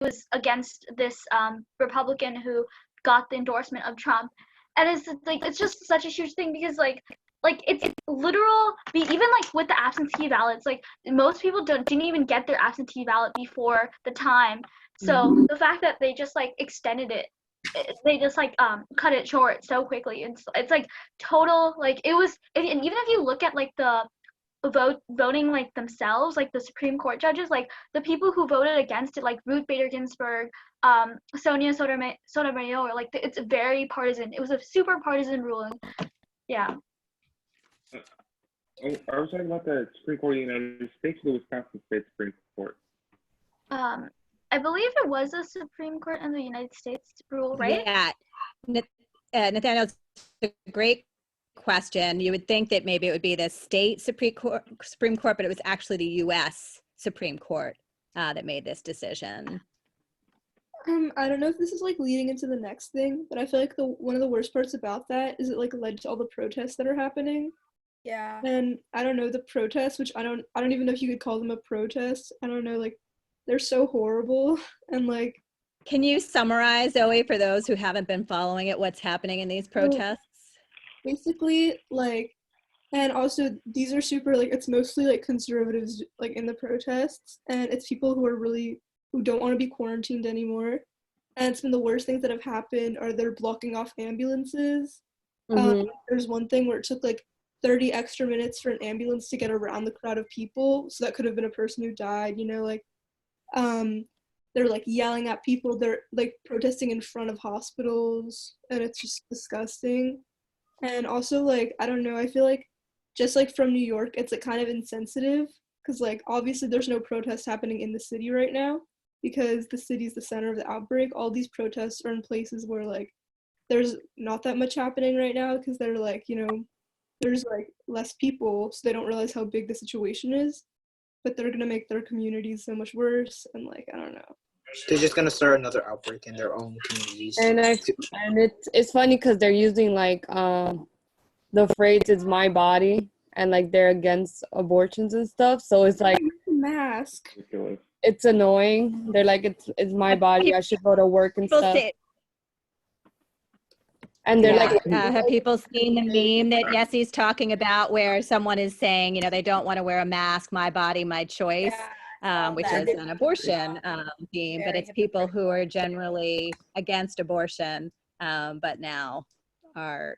was against this Republican who got the endorsement of Trump. And it's just such a huge thing because it's literal. Even like with the absentee ballots, like most people didn't even get their absentee ballot before the time. So the fact that they just like extended it, they just like cut it short so quickly. It's like total like it was. And even if you look at like the voting like themselves, like the Supreme Court judges, like the people who voted against it, like Ruth Bader Ginsburg, Sonia Sotomayor, like it's very partisan. It was a super partisan ruling. Yeah. Are we talking about the Supreme Court of the United States or the Wisconsin State Supreme Court? I believe it was a Supreme Court in the United States rule, right? Yeah, Nathaniel, it's a great question. You would think that maybe it would be the state Supreme Court, but it was actually the U.S. Supreme Court that made this decision. I don't know if this is like leading into the next thing, but I feel like one of the worst parts about that is it like led to all the protests that are happening. Yeah. And I don't know, the protests, which I don't even know if you could call them a protest. I don't know, like they're so horrible. And like, can you summarize, Zoe, for those who haven't been following it, what's happening in these protests? Basically, like, and also these are super like, it's mostly like conservatives like in the protests, and it's people who don't want to be quarantined anymore. And it's been the worst things that have happened are they're blocking off ambulances. There's one thing where it took like 30 extra minutes for an ambulance to get around the crowd of people, so that could have been a person who died, you know, like they're like yelling at people, they're like protesting in front of hospitals, and it's just disgusting. And also like, I don't know, I feel like just like from New York, it's like kind of insensitive because like obviously there's no protest happening in the city right now because the city's the center of the outbreak. All these protests are in places where like there's not that much happening right now because they're like, you know, there's like less people, so they don't realize how big the situation is, but they're gonna make their communities so much worse. And like, I don't know, they're just gonna start another outbreak in their own communities. And it's funny because they're using like the phrase "it's my body" and like they're against abortions and stuff. So it's like mask. It's annoying. They're like, it's my body. I should go to work and stuff. And they're like, have people seen the meme that Yessie's talking about where someone is saying, you know, they don't want to wear a mask, my body, my choice, which is an abortion theme, but it's people who are generally against abortion, but now are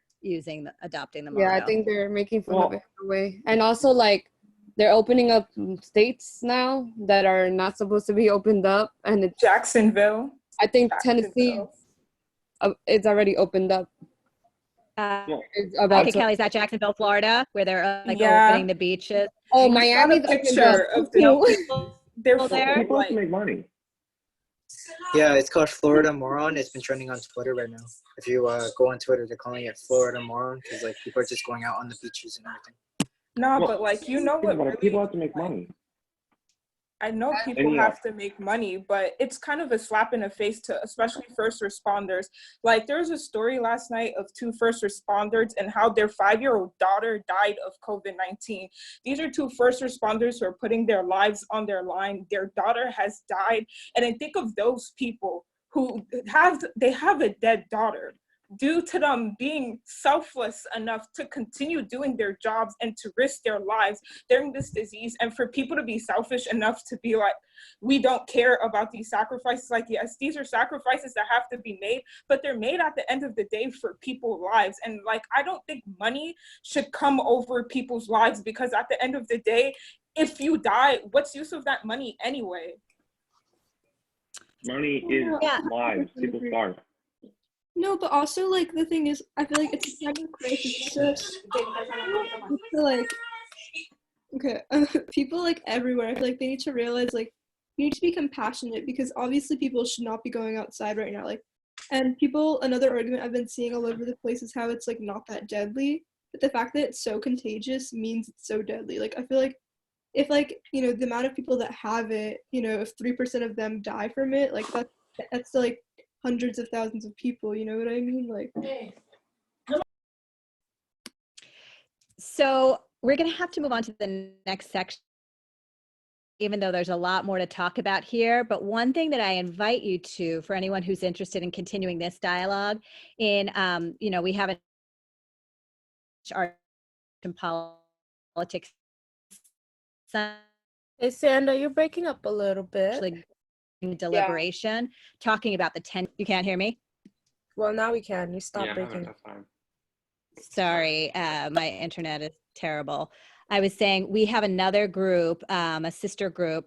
adopting the motto. Yeah, I think they're making fun of it in a way. And also like they're opening up states now that are not supposed to be opened up, and it's Jacksonville. I think Tennessee. It's already opened up. Okay, Kelly, is that Jacksonville, Florida, where they're like opening the beaches? Oh, Miami's opened up. They're there. People have to make money. Yeah, it's called Florida Moron. It's been trending on Twitter right now. If you go on Twitter, they're calling it Florida Moron because like people are just going out on the beaches and everything. No, but like you know what? Really, people have to make money. I know people have to make money, but it's kind of a slap in the face to especially first responders. Like there was a story last night of 2 first responders and how their 5-year-old daughter died of COVID-19. These are 2 first responders who are putting their lives on their line. Their daughter has died. And I think of those people who have a dead daughter due to them being selfless enough to continue doing their jobs and to risk their lives during this disease. And for people to be selfish enough to be like, we don't care about these sacrifices. Like, yes, these are sacrifices that have to be made, but they're made at the end of the day for people's lives. And like, I don't think money should come over people's lives because at the end of the day, if you die, what's use of that money anyway? Money is lives. People starve. No, but also, like, the thing is, I feel like it's a time of crisis to, like, people, like, everywhere, I feel like they need to realize, like, you need to be compassionate, because obviously people should not be going outside right now, like, and another argument I've been seeing all over the place is how it's, like, not that deadly, but the fact that it's so contagious means it's so deadly. Like, I feel like if, like, you know, the amount of people that have it, you know, if 3% of them die from it, like, that's like, hundreds of thousands of people, you know what I mean? Like, so we're going to have to move on to the next section even though there's a lot more to talk about here. But one thing that I invite you to, for anyone who's interested in continuing this dialogue, in, we have art and politics. Hey, Sandra, you're breaking up a little bit. Actually, deliberation, talking about the you can't hear me? Well, now we can. You stopped breaking. That's fine. Sorry, my internet is terrible. I was saying we have another group, a sister group,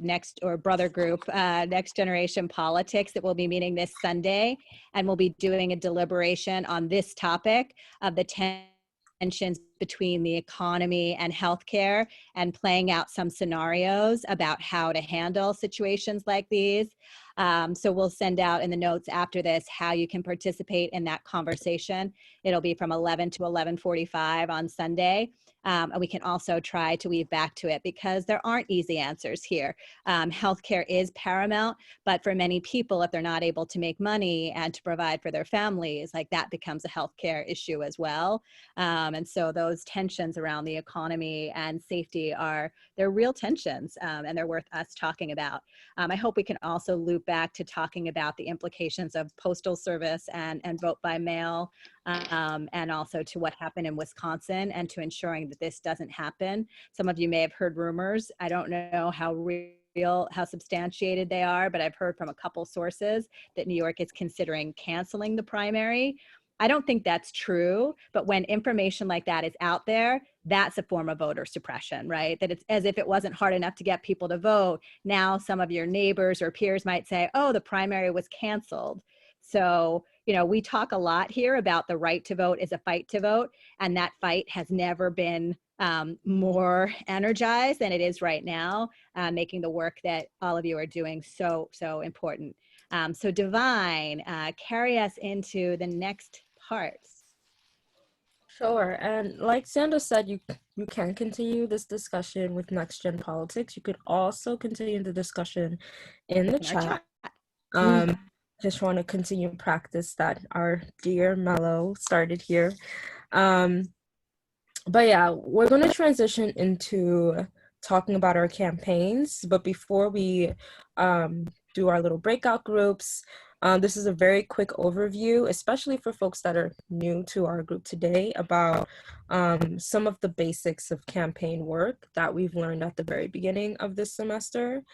brother group, Next Generation Politics, that will be meeting this Sunday, and we'll be doing a deliberation on this topic of the tensions between the economy and healthcare, and playing out some scenarios about how to handle situations like these. So we'll send out in the notes after this how you can participate in that conversation. It'll be from 11 to 11:45 on Sunday. And we can also try to weave back to it, because there aren't easy answers here. Healthcare is paramount, but for many people, if they're not able to make money and to provide for their families, like that becomes a healthcare issue as well. And so those tensions around the economy and safety they're real tensions, and they're worth us talking about. I hope we can also loop back to talking about the implications of postal service and vote by mail, and also to what happened in Wisconsin, and to ensuring that this doesn't happen. Some of you may have heard rumors. I don't know how substantiated they are, but I've heard from a couple sources that New York is considering canceling the primary. I don't think that's true, but when information like that is out there, that's a form of voter suppression, right? That it's as if it wasn't hard enough to get people to vote. Now some of your neighbors or peers might say, oh, the primary was canceled. So, we talk a lot here about the right to vote is a fight to vote, and that fight has never been more energized than it is right now, making the work that all of you are doing so important. So Divine, carry us into the next parts. Sure. And like Sandra said, you can continue this discussion with Next Gen Politics. You could also continue the discussion in the chat. Just want to continue practice that our dear Mello started here. But yeah, we're going to transition into talking about our campaigns. But before we do our little breakout groups, this is a very quick overview, especially for folks that are new to our group today, about some of the basics of campaign work that we've learned at the very beginning of this semester.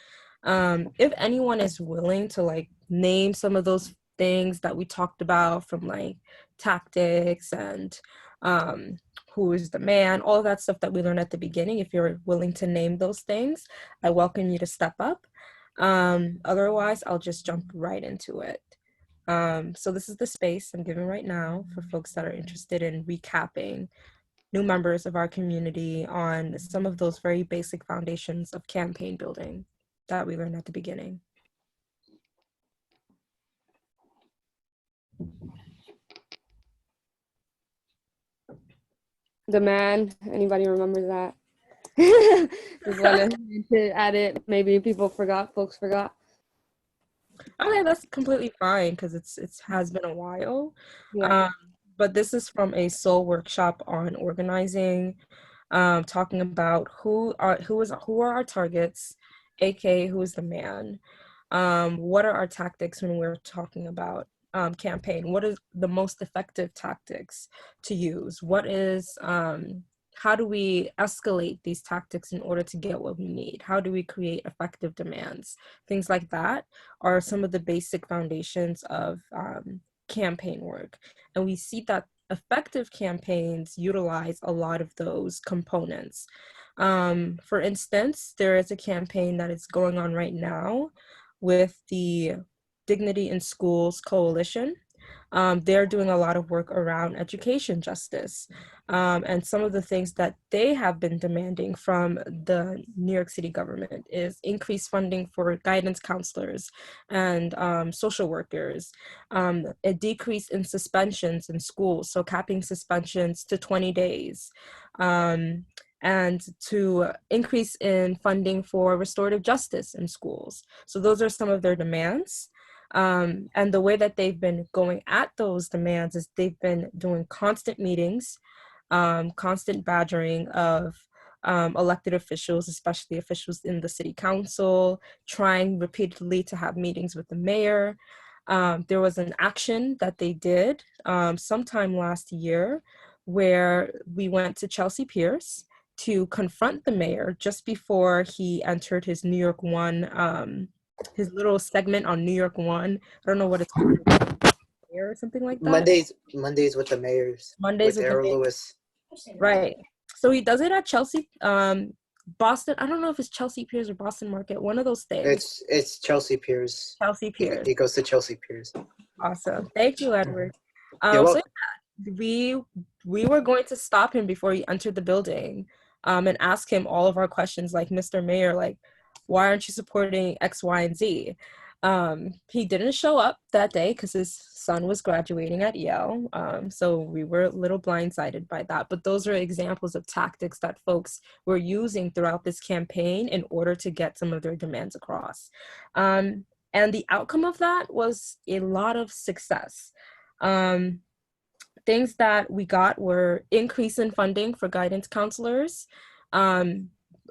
If anyone is willing to name some of those things that we talked about, from tactics and who is the man, all of that stuff that we learned at the beginning, if you're willing to name those things, I welcome you to step up. Otherwise, I'll just jump right into it. So this is the space I'm giving right now for folks that are interested in recapping new members of our community on some of those very basic foundations of campaign building that we learned at the beginning. The man, anybody remembers that? Just wanted to add it. Maybe folks forgot. Okay, that's completely fine, because it has been a while. Yeah. But this is from a soul workshop on organizing, talking about who are our targets, aka who is the man. What are our tactics when we're talking about campaign? What is the most effective tactics to use? What is how do we escalate these tactics in order to get what we need? How do we create effective demands? Things like that are some of the basic foundations of campaign work. And we see that effective campaigns utilize a lot of those components. For instance, there is a campaign that is going on right now with the Dignity in Schools Coalition. They're doing a lot of work around education justice. And some of the things that they have been demanding from the New York City government is increased funding for guidance counselors and social workers, a decrease in suspensions in schools, so capping suspensions to 20 days, and to increase in funding for restorative justice in schools. So those are some of their demands. And the way that they've been going at those demands is they've been doing constant meetings, constant badgering of elected officials, especially officials in the city council, trying repeatedly to have meetings with the mayor. There was an action that they did sometime last year where we went to Chelsea Pierce to confront the mayor just before he entered his New York One, his little segment on New York One. I don't know what it's called, or something like that. Mondays with the mayors. Mondays with Errol Lewis. Right. So he does it at Chelsea, Boston. I don't know if it's Chelsea Piers or Boston Market. One of those things. It's Chelsea Piers. Chelsea Piers. He goes to Chelsea Piers. Awesome. Thank you, Edward. You're So welcome. yeah, we were going to stop him before he entered the building, and ask him all of our questions, like, Mr. Mayor, like, why aren't you supporting X, Y, and Z? He didn't show up that day because his son was graduating at Yale. So we were a little blindsided by that. But those are examples of tactics that folks were using throughout this campaign in order to get some of their demands across. And the outcome of that was a lot of success. Things that we got were increase in funding for guidance counselors.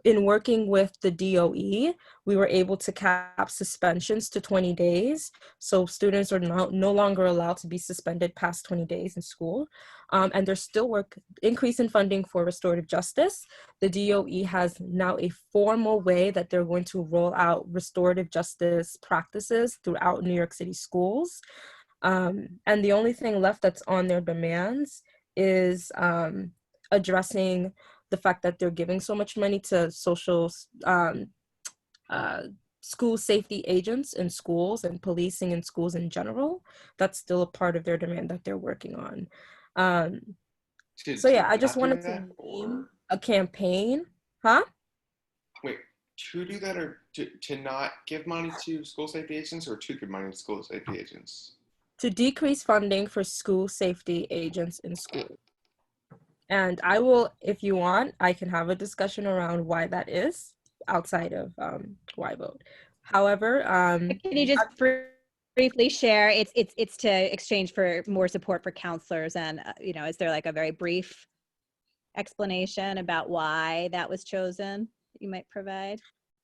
In working with the DOE, we were able to cap suspensions to 20 days. So students are no longer allowed to be suspended past 20 days in school. And there's still increase in funding for restorative justice. The DOE has now a formal way that they're going to roll out restorative justice practices throughout New York City schools. And the only thing left that's on their demands is addressing the fact that they're giving so much money to social school safety agents in schools and policing in schools in general. That's still a part of their demand that they're working on. So yeah, I just wanted to name a campaign. Huh? Wait, to do that, or to not give money to school safety agents, or to give money to school safety agents? To decrease funding for school safety agents in schools. And I will, if you want, I can have a discussion around why that is outside of YVote. However, can you just briefly share? It's to exchange for more support for counselors, and is there like a very brief explanation about why that was chosen that you might provide?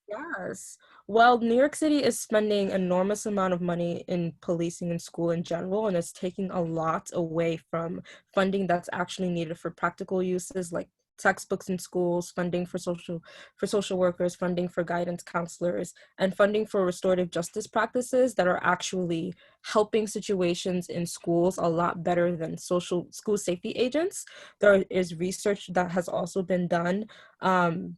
Yes. Well, New York City is spending enormous amount of money in policing in school in general, and it's taking a lot away from funding that's actually needed for practical uses like textbooks in schools, funding for social workers, funding for guidance counselors, and funding for restorative justice practices that are actually helping situations in schools a lot better than school safety agents. There is research that has also been done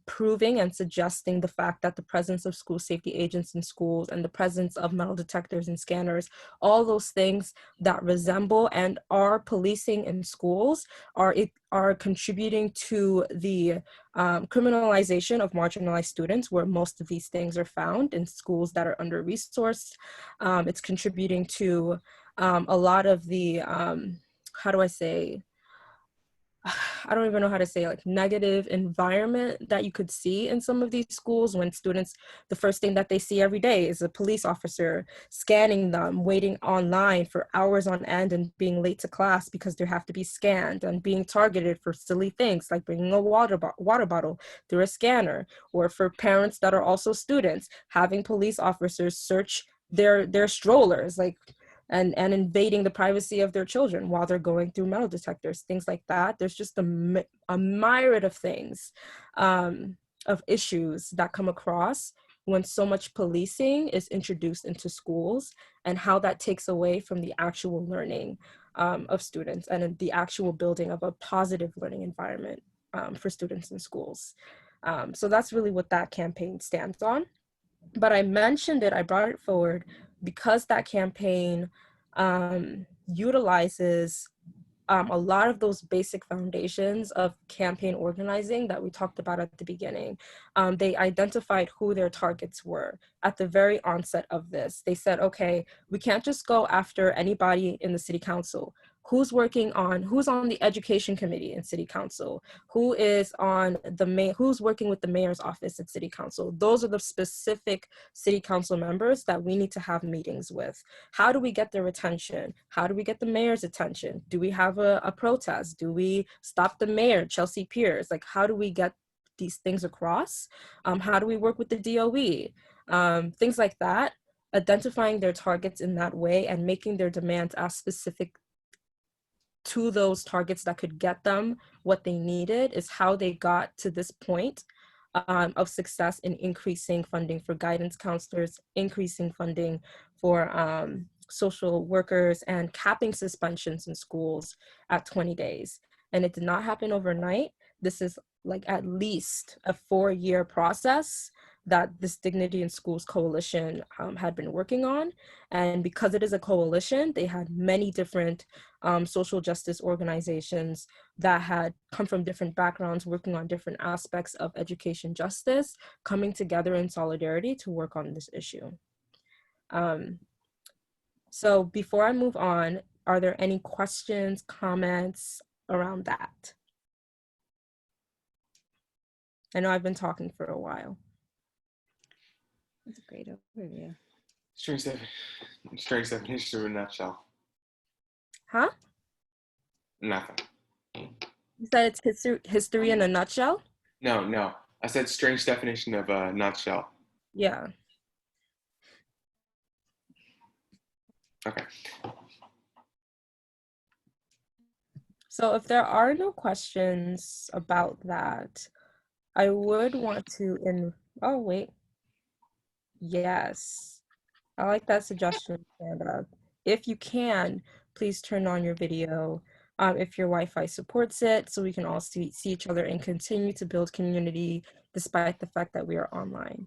proving and suggesting the fact that the presence of school safety agents in schools and the presence of metal detectors and scanners, all those things that resemble and are policing in schools are contributing to the criminalization of marginalized students, where most of these things are found in schools that are under-resourced. It's contributing to a lot of the, I don't even know how to say, like, negative environment that you could see in some of these schools when students, the first thing that they see every day is a police officer scanning them, waiting online for hours on end and being late to class because they have to be scanned, and being targeted for silly things like bringing a water bottle through a scanner, or for parents that are also students, having police officers search their strollers, like, and invading the privacy of their children while they're going through metal detectors, things like that. There's just a myriad of things, of issues that come across when so much policing is introduced into schools, and how that takes away from the actual learning of students and the actual building of a positive learning environment for students in schools. So that's really what that campaign stands on. But I mentioned it, I brought it forward because that campaign utilizes a lot of those basic foundations of campaign organizing that we talked about at the beginning. They identified who their targets were at the very onset of this. They said, okay, we can't just go after anybody in the city council. Who's on the education committee in city council? Who's working with the mayor's office at city council? Those are the specific city council members that we need to have meetings with. How do we get their attention? How do we get the mayor's attention? Do we have a protest? Do we stop the mayor, Chelsea Pierce? Like, how do we get these things across? How do we work with the DOE? Things like that, identifying their targets in that way and making their demands as specific to those targets that could get them what they needed is how they got to this point of success in increasing funding for guidance counselors, increasing funding for social workers, and capping suspensions in schools at 20 days. And it did not happen overnight. This is like at least a 4-year process that this Dignity in Schools Coalition had been working on. And because it is a coalition, they had many different social justice organizations that had come from different backgrounds, working on different aspects of education justice, coming together in solidarity to work on this issue. So before I move on, are there any questions, comments around that? I know I've been talking for a while. That's a great overview. Strange definition in a nutshell. Huh? Nothing. You said it's history in a nutshell? No. I said strange definition of a nutshell. Yeah. Okay. So if there are no questions about that, I would want to oh, wait. Yes. I like that suggestion, Amanda. If you can, please turn on your video if your Wi-Fi supports it, so we can all see each other and continue to build community despite the fact that we are online.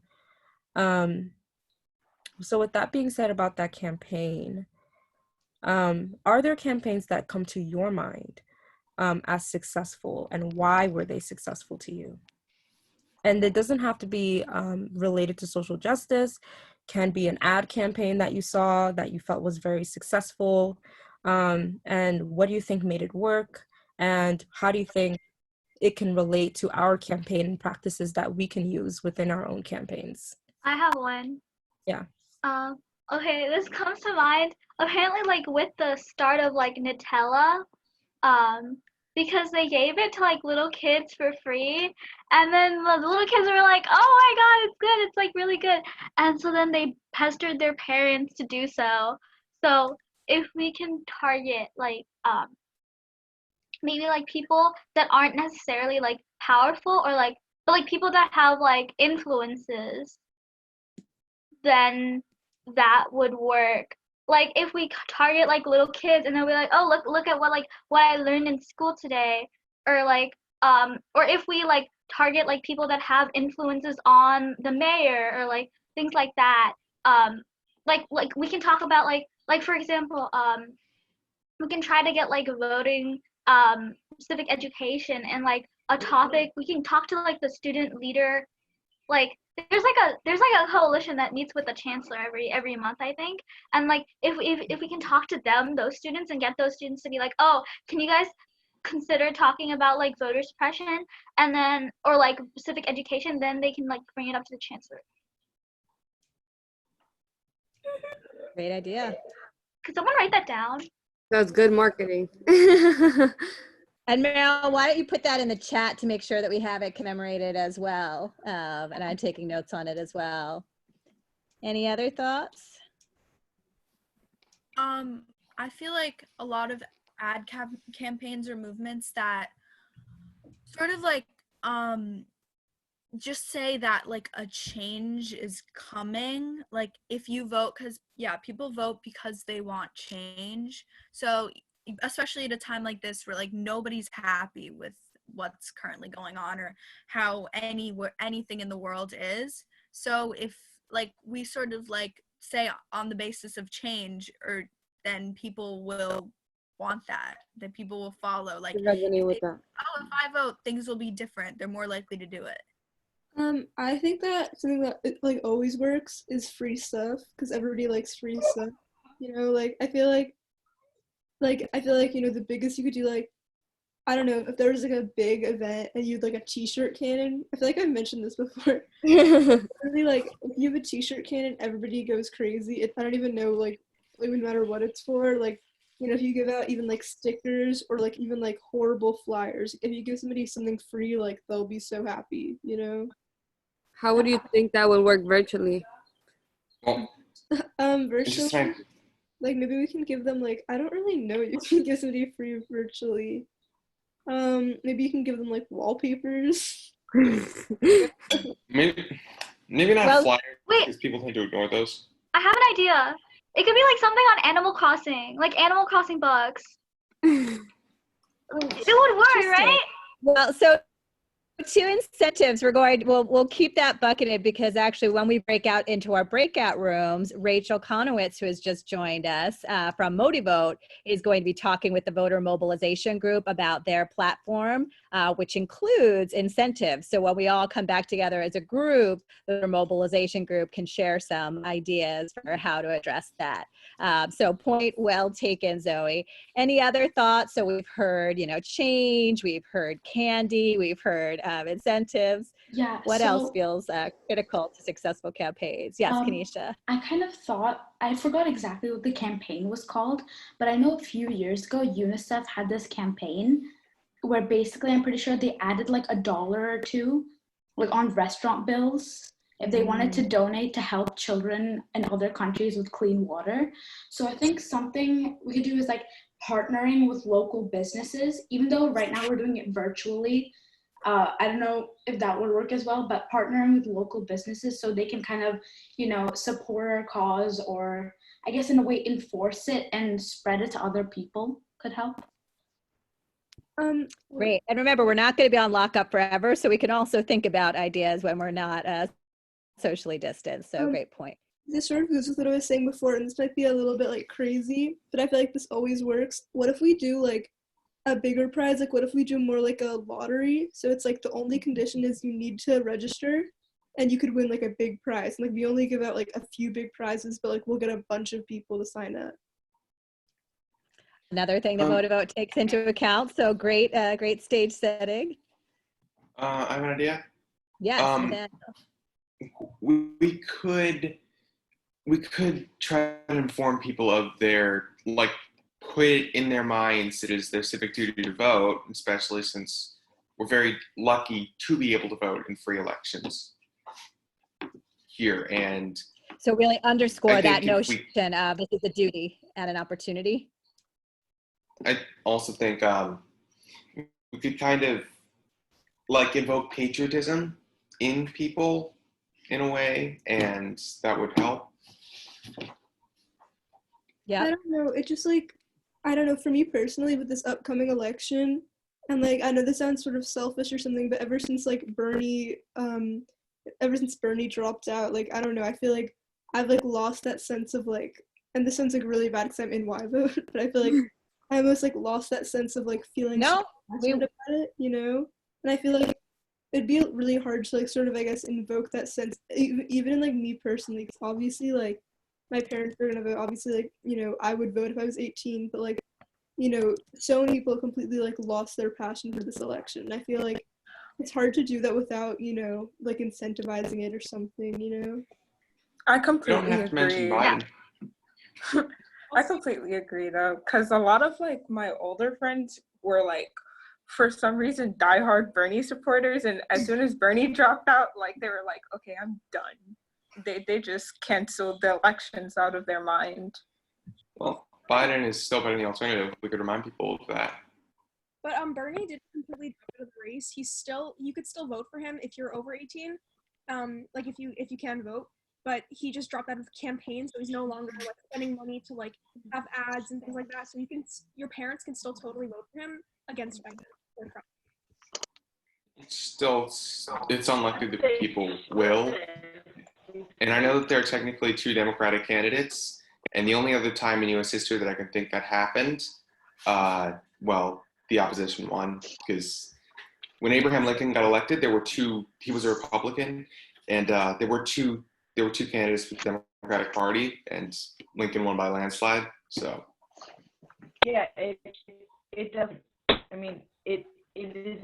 So with that being said about that campaign, are there campaigns that come to your mind as successful, and why were they successful to you? And it doesn't have to be related to social justice. Can be an ad campaign that you saw that you felt was very successful. And what do you think made it work? And how do you think it can relate to our campaign and practices that we can use within our own campaigns? I have one. Yeah. Okay, this comes to mind. Apparently, like with the start of like Nutella, because they gave it to like little kids for free, and then the little kids were like, "Oh my God, it's good! It's like really good!" And so then they pestered their parents to do so. So if we can target like maybe like people that aren't necessarily like powerful or like but like people that have like influences, then that would work. Like if we target like little kids and then we're like, oh look at what I learned in school today, or like or if we like target like people that have influences on the mayor or like things like that, like we can talk about like for example, we can try to get like voting, civic education, and like a topic. We can talk to like the student leader. Like there's like a coalition that meets with the chancellor every month, I think. And like if we can talk to them, those students, and get those students to be like, oh, can you guys consider talking about like voter suppression, and then or like civic education, then they can like bring it up to the chancellor. Great idea. Could someone write that down? That's good marketing. And Meryl, why don't you put that in the chat to make sure that we have it commemorated as well? And I'm taking notes on it as well. Any other thoughts? I feel like a lot of ad campaigns or movements that sort of like just say that like a change is coming. Like if you vote, because yeah, people vote because they want change. So especially at a time like this where like nobody's happy with what's currently going on or how anything in the world is. So if like we sort of like say on the basis of change, or then people will want that, then people will follow. Like Resonate with that. oh, if I vote, things will be different. They're more likely to do it. I think that something that like always works is free stuff, because everybody likes free stuff. You know, like I feel like you know the biggest you could do, like I don't know, if there was like a big event and you'd like a t-shirt cannon. I feel like I've mentioned this before. Really, like if you have a t-shirt cannon, everybody goes crazy. I don't even know like no matter what it's for. Like you know, if you give out even like stickers or like even like horrible flyers, if you give somebody something free, like they'll be so happy, you know. How would you think that would work virtually? Well, it's just Virtually, trying. like maybe we can give them like, I don't really know, you can give somebody free virtually. Maybe you can give them like wallpapers. Maybe not Well, flyers Wait, because people tend to ignore those. I have an idea. It could be like something on Animal Crossing, like Animal Crossing bugs. It would work, Interesting. right? Well, so two incentives we'll keep that bucketed, because actually when we break out into our breakout rooms, Rachel Conowitz, who has just joined us from YVote, is going to be talking with the voter mobilization group about their platform, which includes incentives. So when we all come back together as a group, the mobilization group can share some ideas for how to address that. So point well taken, Zoe. Any other thoughts? So we've heard, change, we've heard candy, we've heard incentives. Yeah. What else So feels critical to successful campaigns? Yes, um, Kanisha. I kind of thought, I forgot exactly what the campaign was called, but I know a few years ago UNICEF had this campaign where basically I'm pretty sure they added like $1 or $2 like on restaurant bills if they wanted to donate to help children in other countries with clean water. So I think something we could do is like partnering with local businesses, even though right now we're doing it virtually. I don't know if that would work as well, but partnering with local businesses so they can kind of, support our cause, or I guess in a way enforce it and spread it to other people could help. Great. And remember, we're not going to be on lockup forever, so we can also think about ideas when we're not socially distanced. So great point. This sort of goes with what I was saying before, and this might be a little bit like crazy, but I feel like this always works. What if we do like a bigger prize? Like what if we do more like a lottery? So it's like the only condition is you need to register and you could win like a big prize. And like we only give out like a few big prizes, but like we'll get a bunch of people to sign up. Another thing that YVote takes into account. So great, great stage setting. I have an idea. Yes. We could try to inform people of their, like, put it in their minds it is their civic duty to vote, especially since we're very lucky to be able to vote in free elections here. And so really underscore that if notion of this is a duty and an opportunity. I also think we could kind of like invoke patriotism in people in a way, and that would help. Yeah. I don't know. It just like, I don't know, for me personally with this upcoming election, and like, I know this sounds sort of selfish or something, but ever since Bernie dropped out, like, I don't know, I feel like I've like lost that sense of like, and this sounds like really bad because I'm in YVote, but I feel like I almost like lost that sense of like feeling so passionate about it, And I feel like it'd be really hard to like sort of, I guess, invoke that sense, even in like me personally, because obviously like my parents are gonna vote. Obviously, like, I would vote if I was 18, but like, so many people completely like lost their passion for this election. And I feel like it's hard to do that without, like incentivizing it or something, I completely You don't have to mention agree. Biden. I completely agree though, because a lot of like my older friends were like, for some reason, diehard Bernie supporters, and as soon as Bernie dropped out, like they were like, okay, I'm done. They just canceled the elections out of their mind. Well, Biden is still better than the alternative. We could remind people of that. But Bernie didn't completely drop out of the race. You could still vote for him if you're over 18, like if you can vote. But he just dropped out of the campaign, so he's no longer like spending money to like have ads and things like that. So your parents can still totally vote for him against Biden or Trump. It's unlikely that people will. And I know that there are technically two Democratic candidates, and the only other time in U.S. history that I can think that happened, the opposition won, because when Abraham Lincoln got elected, there were two. He was a Republican, and there were two candidates for the Democratic Party, and Lincoln won by a landslide. So yeah, it does. I mean, it is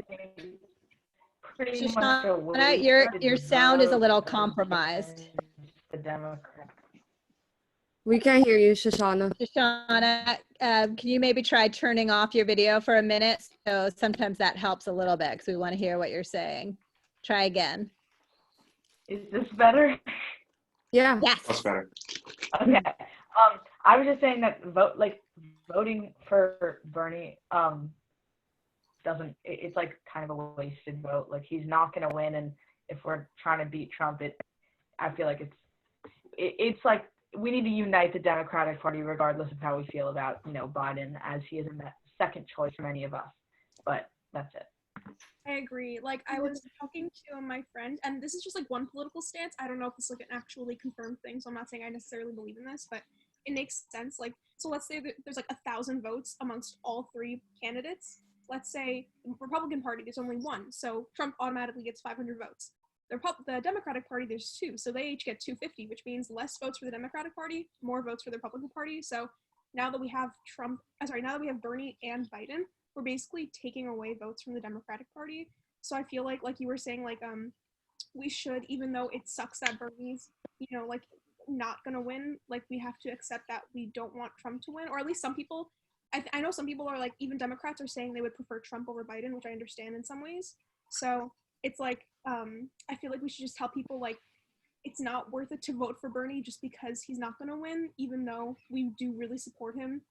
pretty much a way your sound is a little compromised. The Democrats. We can't hear you, Shoshana. Shoshana, can you maybe try turning off your video for a minute? So sometimes that helps a little bit because we want to hear what you're saying. Try again. Is this better? Yeah. Yes. That's better. Okay. I was just saying that voting for Bernie it's like kind of a wasted vote. Like he's not gonna win, and if we're trying to beat Trump, I feel like it's like we need to unite the Democratic Party regardless of how we feel about Biden, as he is a second choice for many of us. But that's it. I agree. Like I was talking to my friend, and this is just like one political stance. I don't know if this is like an actually confirmed thing, so I'm not saying I necessarily believe in this, but it makes sense. Like, so let's say that there's like 1,000 votes amongst all three candidates. Let's say the Republican Party, there's only one, so Trump automatically gets 500 votes. The Democratic Party, there's two, so they each get 250, which means less votes for the Democratic Party, more votes for the Republican Party. So now that we have now that we have Bernie and Biden, we're basically taking away votes from the Democratic Party. So I feel like you were saying, like, we should, even though it sucks that Bernie's, like, not gonna win, like, we have to accept that we don't want Trump to win, or at least some people, I know some people are like, even Democrats are saying they would prefer Trump over Biden, which I understand in some ways. So it's like, I feel like we should just tell people, like, it's not worth it to vote for Bernie just because he's not gonna win, even though we do really support him,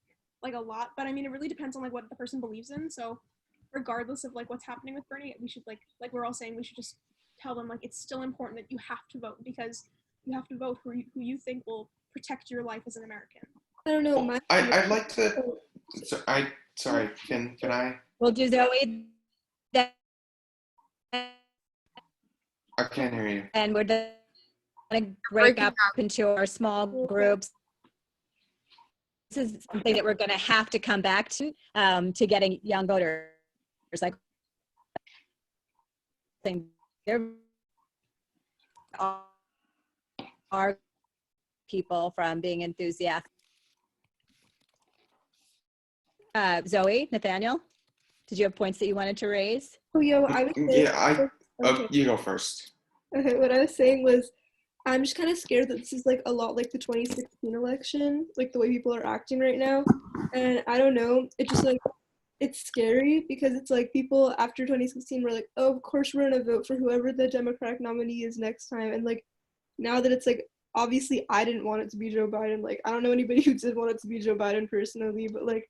like, a lot. But I mean, it really depends on like what the person believes in. So regardless of like what's happening with Bernie, we should like we're all saying, we should just tell them, like, it's still important that you have to vote, because you have to vote who you think will protect your life as an American. I don't know. I'd like to. Sorry. Can I? We'll do Zoe. I can't hear you. And we're going to break up into our small groups. This is something that we're going to have to come back to getting young voters. Like, there are people from being enthusiastic. Zoe, Nathaniel, did you have points that you wanted to raise? Oh, I was saying, Okay. You go first. Okay, what I was saying was, I'm just kind of scared that this is like a lot like the 2016 election, like the way people are acting right now. And I don't know, it just like, it's scary because it's like people after 2016 were like, oh, of course we're gonna vote for whoever the Democratic nominee is next time. And like, now that it's like, obviously I didn't want it to be Joe Biden. Like, I don't know anybody who did want it to be Joe Biden personally, but like,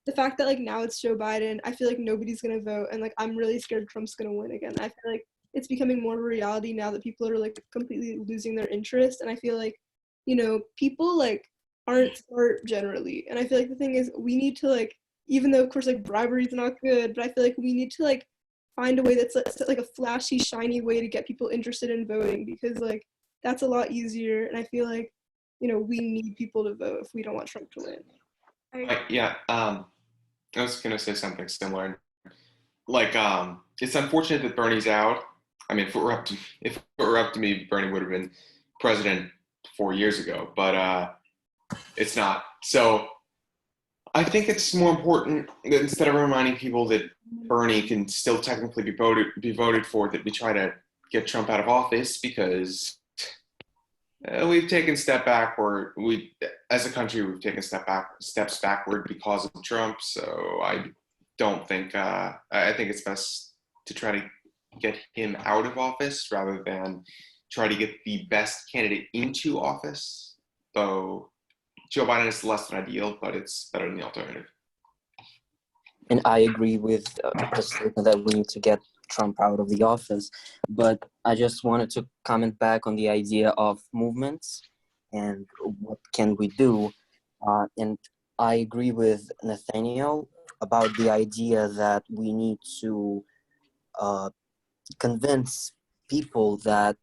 the fact that like now it's Joe Biden, I feel like nobody's gonna vote, and like I'm really scared Trump's gonna win again. I feel like it's becoming more of a reality now that people are like completely losing their interest, and I feel like, people like aren't smart generally, and I feel like the thing is we need to like, even though of course like bribery is not good, but I feel like we need to like find a way that's like a flashy, shiny way to get people interested in voting, because like that's a lot easier, and I feel like we need people to vote if we don't want Trump to win. I was gonna say something similar. Like, it's unfortunate that Bernie's out. I mean, if it were up to me, Bernie would have been president 4 years ago. But it's not. So I think it's more important that instead of reminding people that Bernie can still technically be voted for, that we try to get Trump out of office, because we've taken as a country, we've taken steps backward because of Trump. So I don't think, I think it's best to try to get him out of office rather than try to get the best candidate into office. Though Joe Biden is less than ideal, but it's better than the alternative. And I agree with the statement that we need to get Trump out of the office, but I just wanted to comment back on the idea of movements and what can we do. And I agree with Nathaniel about the idea that we need to convince people that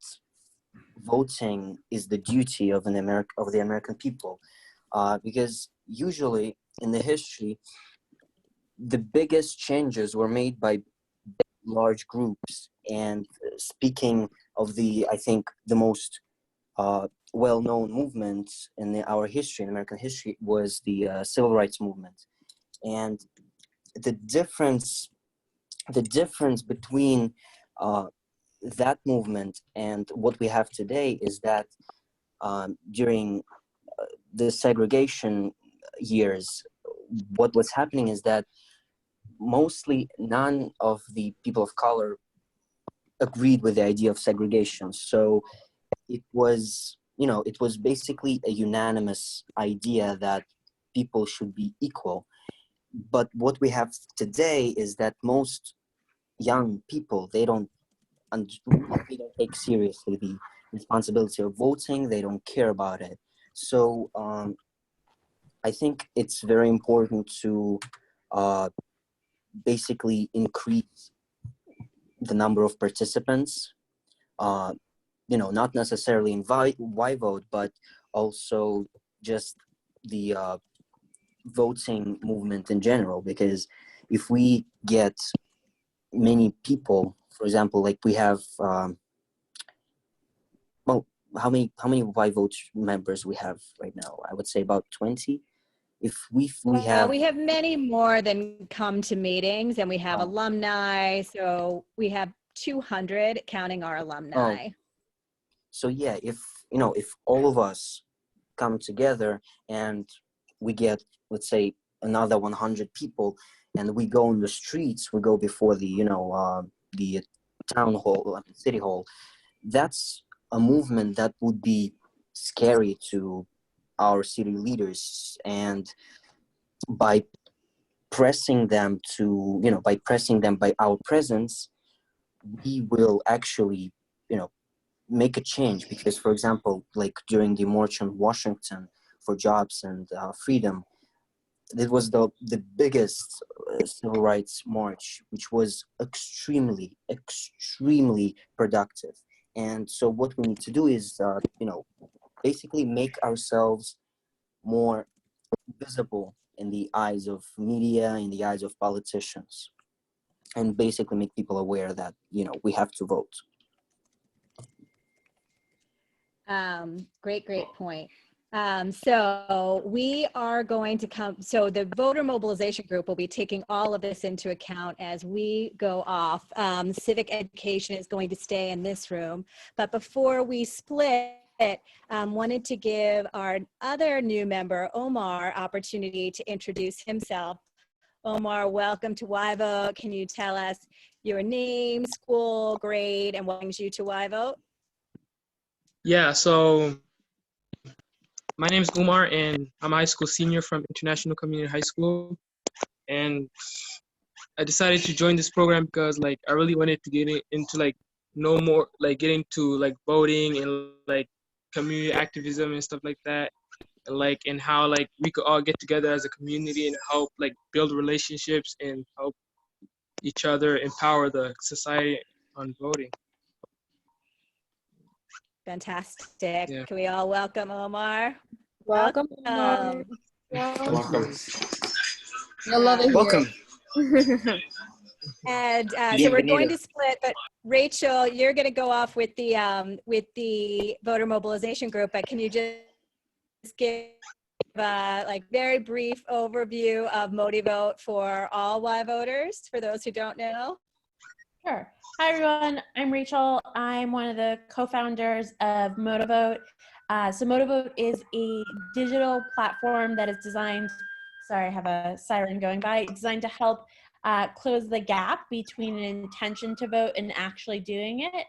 voting is the duty of the American people, because usually in the history, the biggest changes were made by large groups. And speaking of I think the most well-known movement in our history, in American history, was the Civil Rights Movement. And the difference between that movement and what we have today is that during the segregation years, what was happening is that mostly none of the people of color agreed with the idea of segregation. So it was, it was basically a unanimous idea that people should be equal. But what we have today is that most young people, they don't take seriously the responsibility of voting. They don't care about it. So I think it's very important to basically increase the number of participants, not necessarily in YVote, but also just the voting movement in general. Because if we get many people, for example, like we have, how many YVote members we have right now? I would say about 20. If we have many more than come to meetings, and we have alumni, so we have 200 counting our alumni. So yeah, if all of us come together and we get, let's say, another 100 people, and we go in the streets, we go before the the town hall, city hall, that's a movement that would be scary to our city leaders. And by pressing them by our presence, we will actually make a change. Because, for example, like during the March on Washington for Jobs and Freedom, it was the biggest civil rights march, which was extremely productive. And so what we need to do is basically make ourselves more visible in the eyes of media, in the eyes of politicians, and basically make people aware that we have to vote. Great point. So we are going to so the voter mobilization group will be taking all of this into account as we go off. Civic education is going to stay in this room, but before we split, wanted to give our other new member, Omar, opportunity to introduce himself. Omar, welcome to YVote. Can you tell us your name, school, grade, and what brings you to YVote? Yeah, so my name is Umar, and I'm a high school senior from International Community High School. And I decided to join this program because I really wanted to get into know more, get into voting and community activism and stuff like that. And how we could all get together as a community and help build relationships and help each other empower the society on voting. Fantastic. Yeah. Can we all welcome Omar? Welcome. Welcome. I love it. Welcome. And so we're going to split, but Rachel, you're going to go off with the voter mobilization group, but can you just give a very brief overview of MotiVote for all Y voters, for those who don't know? Sure. Hi, everyone. I'm Rachel. I'm one of the co-founders of MotiVote. So MotiVote is a digital platform that is designed, sorry, I have a siren going by, designed to help close the gap between an intention to vote and actually doing it.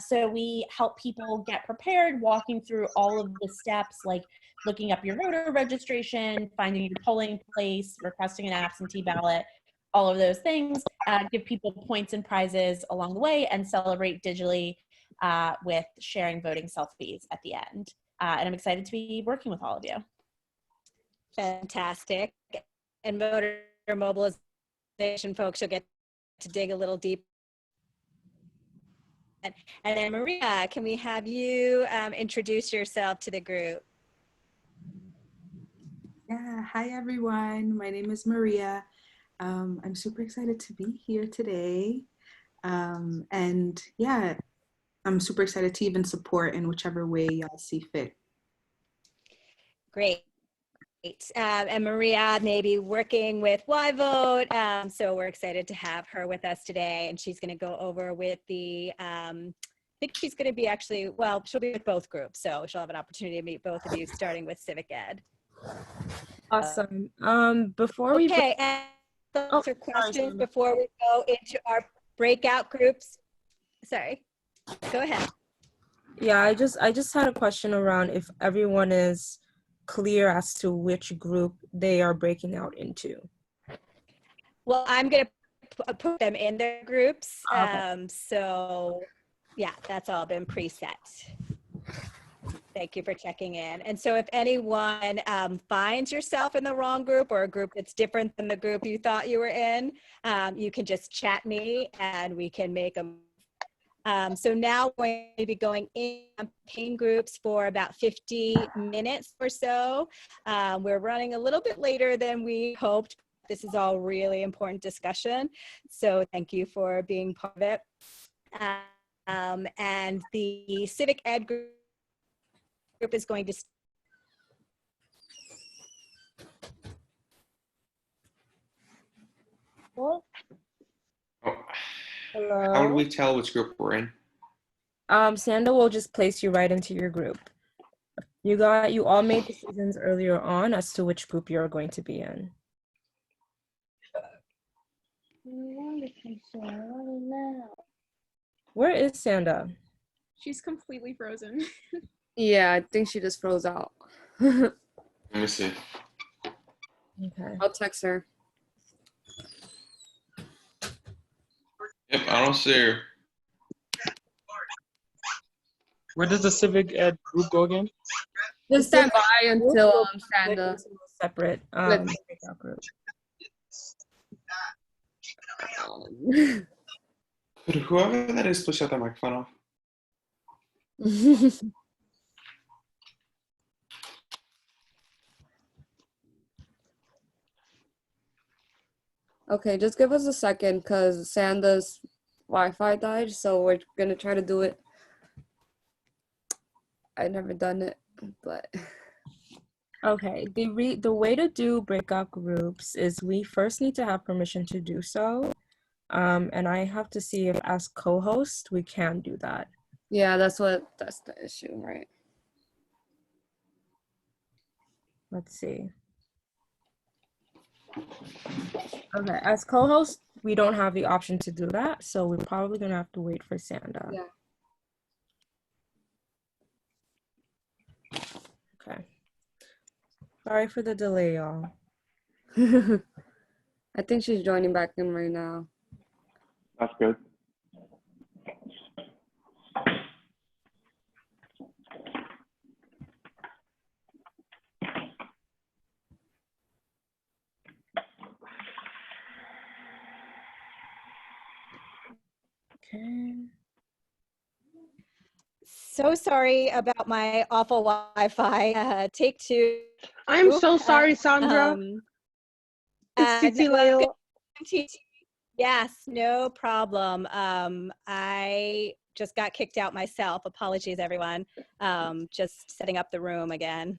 So we help people get prepared, walking through all of the steps, like looking up your voter registration, finding your polling place, requesting an absentee ballot, all of those things, give people points and prizes along the way, and celebrate digitally with sharing voting selfies at the end. And I'm excited to be working with all of you. Fantastic. And voter mobilization folks, you'll get to dig a little deep. And then Maria, can we have you introduce yourself to the group? Yeah, hi everyone. My name is Maria. I'm super excited to be here today. And yeah, I'm super excited to even support in whichever way y'all see fit. Great. And Maria may be working with YVote, so we're excited to have her with us today, and she's going to go over with the think she's going to be actually, well, she'll be with both groups, so she'll have an opportunity to meet both of you, starting with Civic Ed. Awesome. Before we okay, and thoughts or questions before we go into our breakout groups. Sorry, go ahead. Yeah, I just had a question around if everyone is clear as to which group they are breaking out into. Well, I'm going to put them in their groups. Okay. So yeah, that's all been preset. Thank you for checking in. And so if anyone finds yourself in the wrong group or a group that's different than the group you thought you were in, you can just chat me and we can make them. So now we're going to be going in campaign groups for about 50 minutes or so. We're running a little bit later than we hoped. This is all really important discussion. So thank you for being part of it. And the Civic Ed group is going to Oh, Hello? how do we tell which group we're in? Sanda will just place you right into your group. You all made decisions earlier on as to which group you're going to be in. Where is Sanda? She's completely frozen. Yeah, I think she just froze out. Let me see. Okay. I'll text her. Yep, I don't see her. Where does the Civic Ed group go again? Just stand by until Sanda. Separate Let's- breakout group. Could whoever that is push out that microphone off? Okay, just give us a second because Sanda's Wi-Fi died, so we're gonna try to do it. I've never done it, but Okay, the way to do breakout groups is we first need to have permission to do so. And I have to see if as co-host we can do that. yeah, that's the issue, right? Let's see. Okay, as co-host, we don't have the option to do that, so we're probably gonna have to wait for Sanda. Yeah. Okay. Sorry for the delay, y'all. I think she's joining back in right now. That's good. Okay. So sorry about my awful Wi-Fi. Take two. I'm so sorry, Sandra. It's Titi Leo. Yes, no problem. I just got kicked out myself. Apologies, everyone. Just setting up the room again.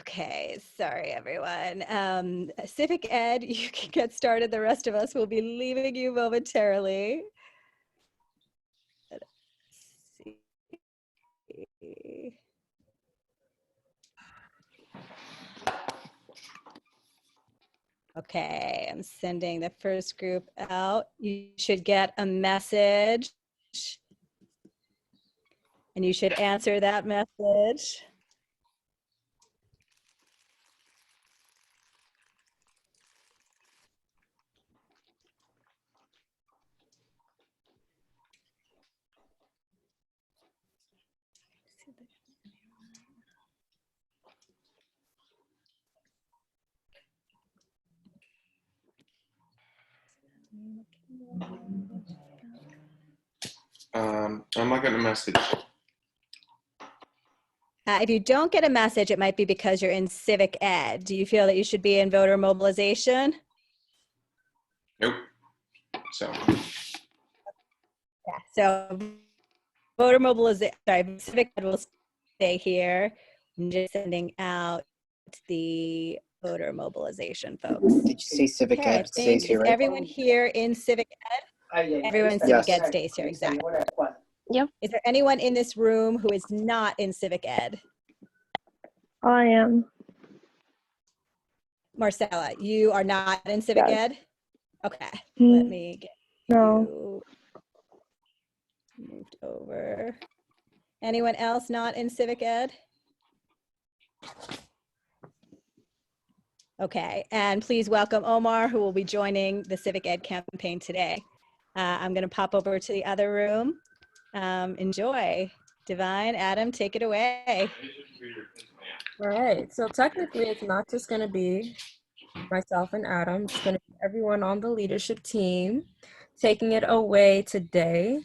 Okay, sorry everyone. Civic Ed, you can get started. The rest of us will be leaving you momentarily. Let's see. Okay, I'm sending the first group out. You should get a message and you should answer that message. I'm not getting a message. If you don't get a message, it might be because you're in Civic Ed. Do you feel that you should be in voter mobilization? Nope. So. Yeah, so voter mobilization, sorry, Civic Ed will stay here. I'm just sending out the voter mobilization, folks. Did you say civic Okay, I ed stays think, here, is right? everyone here in civic ed? Everyone in civic ed stays here, exactly. Yep. Is there anyone in this room who is not in civic ed? I am. Marcella, you are not in civic Yes. ed? Okay, let me get No. you moved over. Anyone else not in civic ed? Okay, and please welcome Omar, who will be joining the civic ed campaign today. I'm going to pop over to the other room. Enjoy. Divine, Adam, take it away. All right, so technically it's not just going to be myself and Adam, it's going to be everyone on the leadership team taking it away today.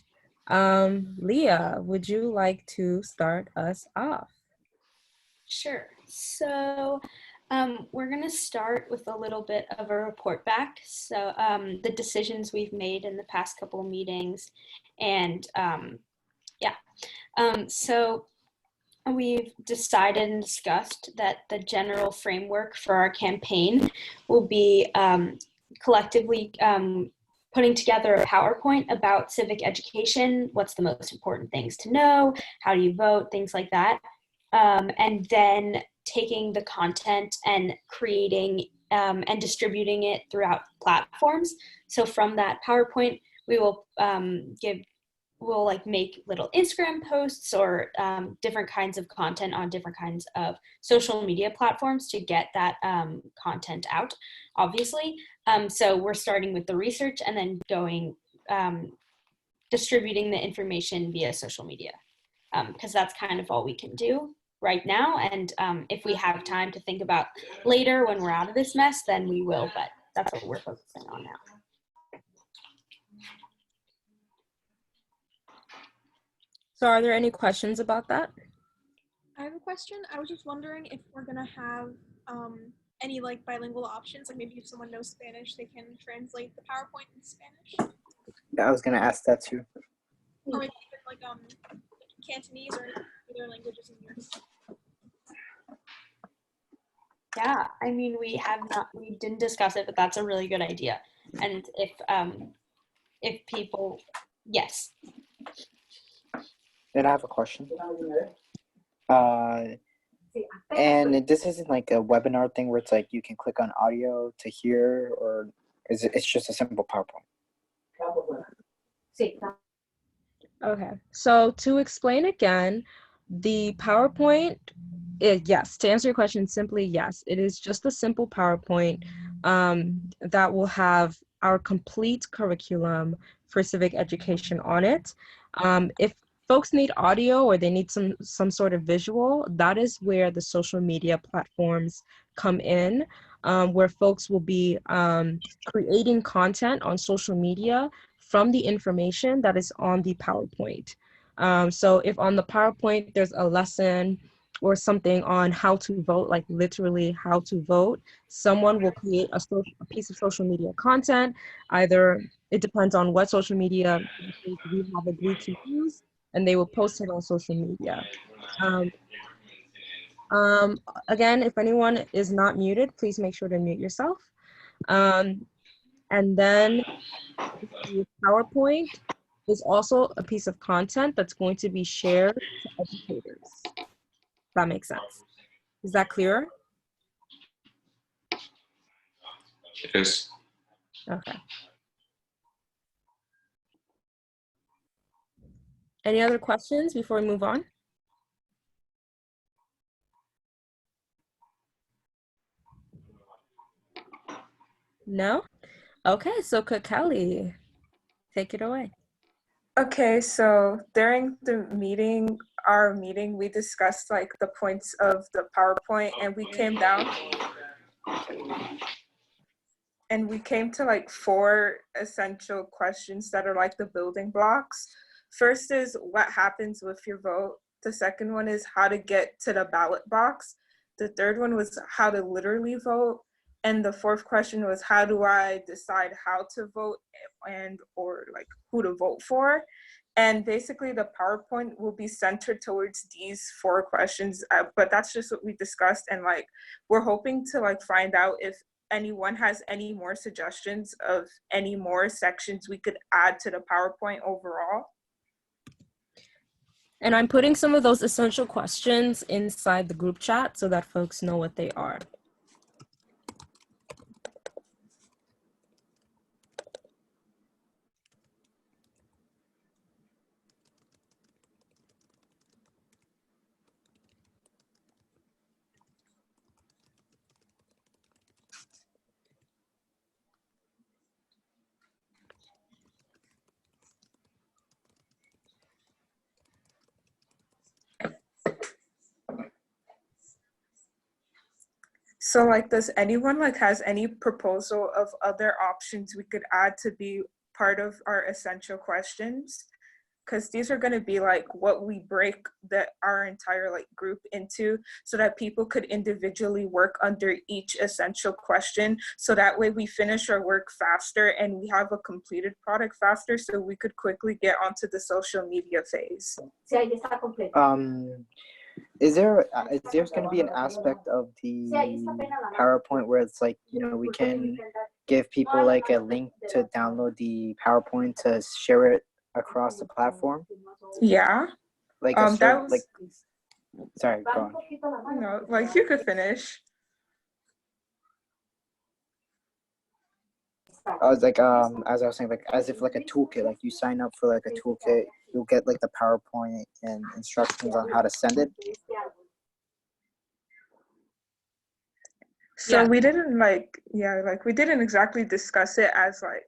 Leah, would you like to start us off? Sure. So we're going to start with a little bit of a report back. So the decisions we've made in the past couple of meetings. And so we've decided and discussed that the general framework for our campaign will be collectively putting together a PowerPoint about civic education, what's the most important things to know, how do you vote, things like that. And then taking the content and creating and distributing it throughout platforms. So from that PowerPoint, we will we'll like make little Instagram posts or different kinds of content on different kinds of social media platforms to get that content out, obviously. So we're starting with the research and then going, distributing the information via social media, because that's kind of all we can do right now. And if we have time to think about later when we're out of this mess, then we will, but that's what we're focusing on now. So are there any questions about that? I have a question. I was just wondering if we're gonna have any like bilingual options, like maybe if someone knows Spanish, they can translate the PowerPoint into Spanish. Yeah, I was gonna ask that too. Or maybe even like Cantonese or other languages in Europe. Yeah, I mean, we didn't discuss it, but that's a really good idea. And if people, yes. Then I have a question. And this isn't like a webinar thing where it's like you can click on audio to hear, or is it's just a simple PowerPoint? Okay, so to explain again, the PowerPoint, yes, to answer your question, simply yes, it is just a simple PowerPoint that will have our complete curriculum for civic education on it. If folks need audio or they need some sort of visual, that is where the social media platforms come in, where folks will be creating content on social media from the information that is on the PowerPoint. So if on the PowerPoint there's a lesson or something on how to vote, like literally how to vote, someone will create a piece of social media content. Either it depends on what social media we have agreed to use, and they will post it on social media. Again, if anyone is not muted, please make sure to mute yourself. And then the PowerPoint is also a piece of content that's going to be shared to educators. That makes sense. Is that clearer? It is. Okay. Any other questions before we move on? No? Okay, so Kelly, take it away. Okay, so during the meeting, our meeting, we discussed like the points of the PowerPoint, and we came to like 4 essential questions that are like the building blocks. First is what happens with your vote. The second one is how to get to the ballot box. The third one was how to literally vote. And the fourth question was how do I decide how to vote and or like who to vote for. And basically the PowerPoint will be centered towards these 4 questions, but that's just what we discussed. And like, we're hoping to like find out if anyone has any more suggestions of any more sections we could add to the PowerPoint overall. And I'm putting some of those essential questions inside the group chat so that folks know what they are. So like, does anyone like has any proposal of other options we could add to be part of our essential questions? Because these are going to be like what we break our entire like group into, so that people could individually work under each essential question. So that way we finish our work faster and we have a completed product faster, so we could quickly get onto the social media phase. Is there going to be an aspect of the PowerPoint where it's like, you know, we can give people like a link to download the PowerPoint to share it across the platform? Yeah. Like that was, like, sorry, go on. No, like you could finish. I was like, as I was saying, like as if like a toolkit, like you sign up for like a toolkit, you'll get like the PowerPoint and instructions on how to send it. So we didn't like, we didn't exactly discuss it as like,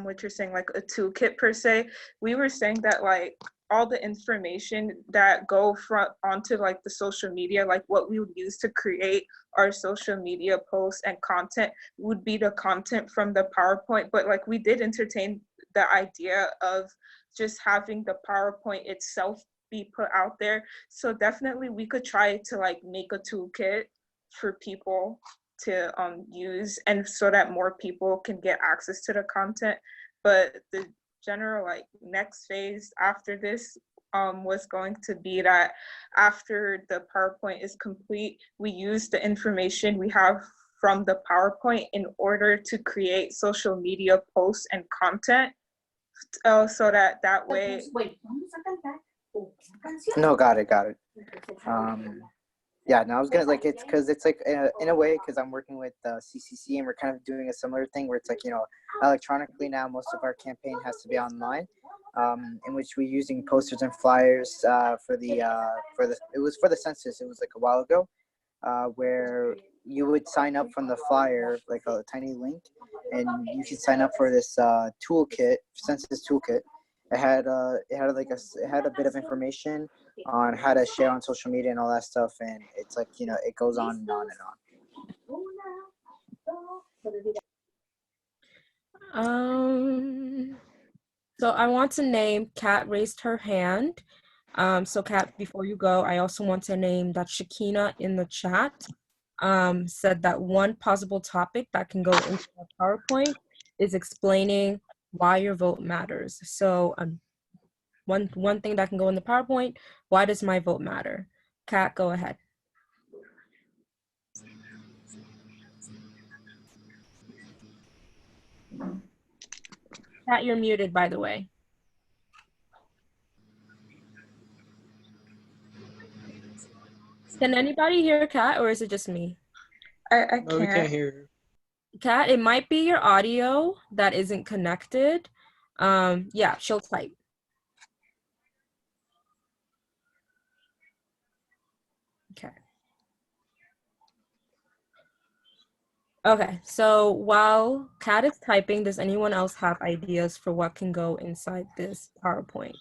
what you're saying, like a toolkit per se. We were saying that like all the information that go onto like the social media, like what we would use to create our social media posts and content would be the content from the PowerPoint. But like, we did entertain the idea of just having the PowerPoint itself be put out there. So definitely we could try to like make a toolkit for people to use, and so that more people can get access to the content. But the general like next phase after this was going to be that after the PowerPoint is complete, we use the information we have from the PowerPoint in order to create social media posts and content, so that way. No, got it. Yeah, no, I was gonna like, it's because it's like in a way, because I'm working with CCC and we're kind of doing a similar thing where it's like, you know, electronically now most of our campaign has to be online, in which we're using posters and flyers it was for the census. It was like a while ago, where you would sign up from the flyer, like a tiny link, and you could sign up for this toolkit, census toolkit. It had a bit of information on how to share on social media and all that stuff, and it's like, you know, it goes on and on and on. So I want to name, Kat raised her hand. So Kat, before you go, I also want to name that Shakina in the chat said that one possible topic that can go into the PowerPoint is explaining why your vote matters. So one thing that can go in the PowerPoint, why does my vote matter? Kat, go ahead. Kat, you're muted, by the way. Can anybody hear Kat, or is it just me? I can't. No, we can't hear her. Kat, it might be your audio that isn't connected. Yeah, she'll type. Okay. Okay, so while Kat is typing, does anyone else have ideas for what can go inside this PowerPoint?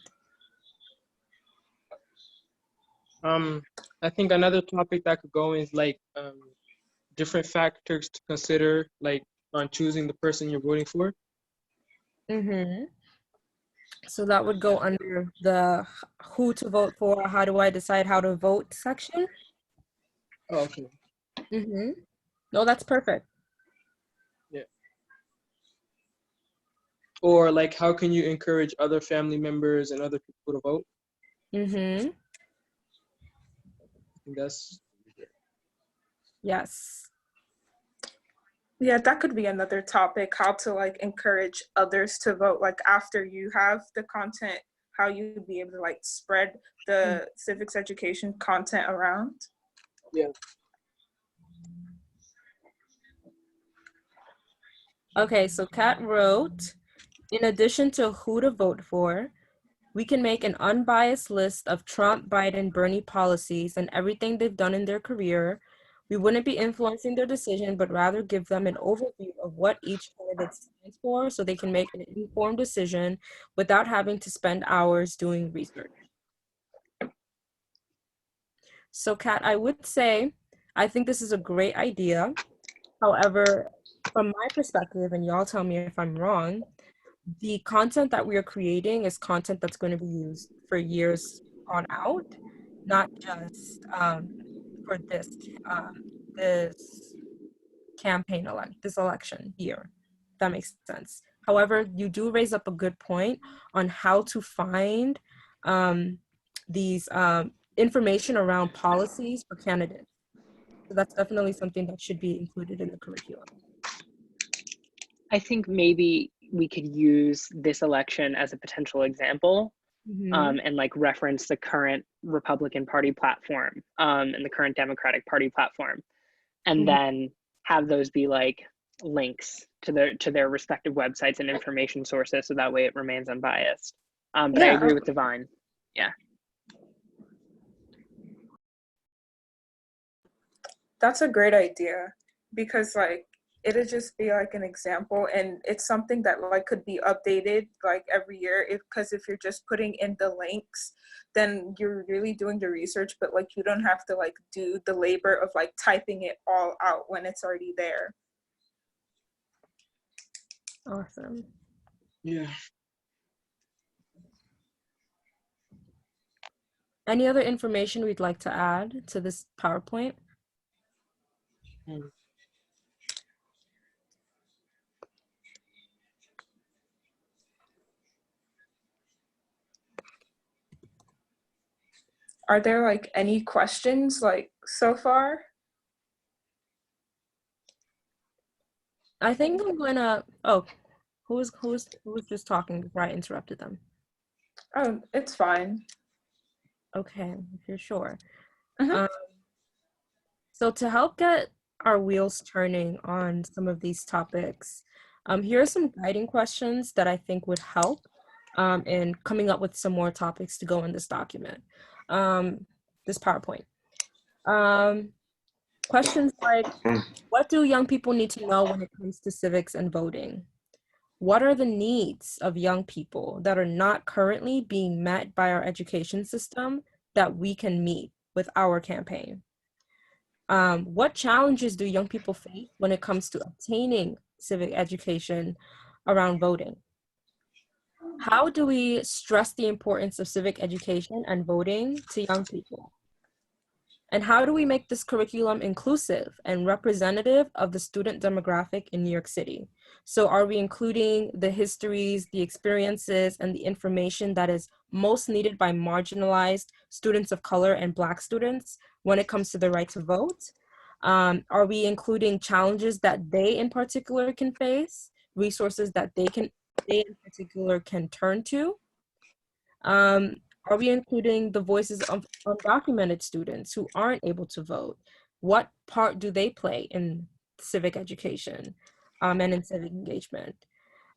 I think another topic that could go is like different factors to consider, like on choosing the person you're voting for. Mm-hmm. So that would go under the who to vote for, how do I decide how to vote section. Oh, okay. Mm-hmm. No, that's perfect. Yeah. or like how can you encourage other family members and other people to vote? Mm-hmm. I think that's Yes. Yeah, that could be another topic, how to like encourage others to vote. Like after you have the content, how you be able to like spread the civics education content around. Yeah. Okay, so Kat wrote, in addition to who to vote for, we can make an unbiased list of Trump, Biden, Bernie policies and everything they've done in their career. We wouldn't be influencing their decision, but rather give them an overview of what each candidate stands for so they can make an informed decision without having to spend hours doing research. So Kat, I would say, I think this is a great idea. However, from my perspective, and y'all tell me if I'm wrong, the content that we are creating is content that's going to be used for years on out, not just for this campaign this election year. If that makes sense. However, you do raise up a good point on how to find these information around policies for candidates. So that's definitely something that should be included in the curriculum. I think maybe we could use this election as a potential example, and like reference the current Republican Party platform and the current Democratic Party platform, and then have those be like links to their respective websites and information sources, so that way it remains unbiased. But I agree with Divine. Yeah. That's a great idea, because like it'd just be like an example, and it's something that like could be updated like every year, because if you're just putting in the links, then you're really doing the research, but like you don't have to like do the labor of like typing it all out when it's already there. Awesome. Yeah. Any other information we'd like to add to this PowerPoint? Are there like any questions like so far? I think I'm gonna, who was just talking before I interrupted them? Oh, it's fine. Okay, if you're sure. So to help get our wheels turning on some of these topics, here are some guiding questions that I think would help in coming up with some more topics to go in this document, this PowerPoint. Questions like, what do young people need to know when it comes to civics and voting? What are the needs of young people that are not currently being met by our education system that we can meet with our campaign? What challenges do young people face when it comes to obtaining civic education around voting? How do we stress the importance of civic education and voting to young people? And how do we make this curriculum inclusive and representative of the student demographic in New York City? So are we including the histories, the experiences, and the information that is most needed by marginalized students of color and Black students when it comes to the right to vote? Are we including challenges that they in particular can face, resources that they in particular can turn to? Are we including the voices of undocumented students who aren't able to vote? What part do they play in civic education and in civic engagement?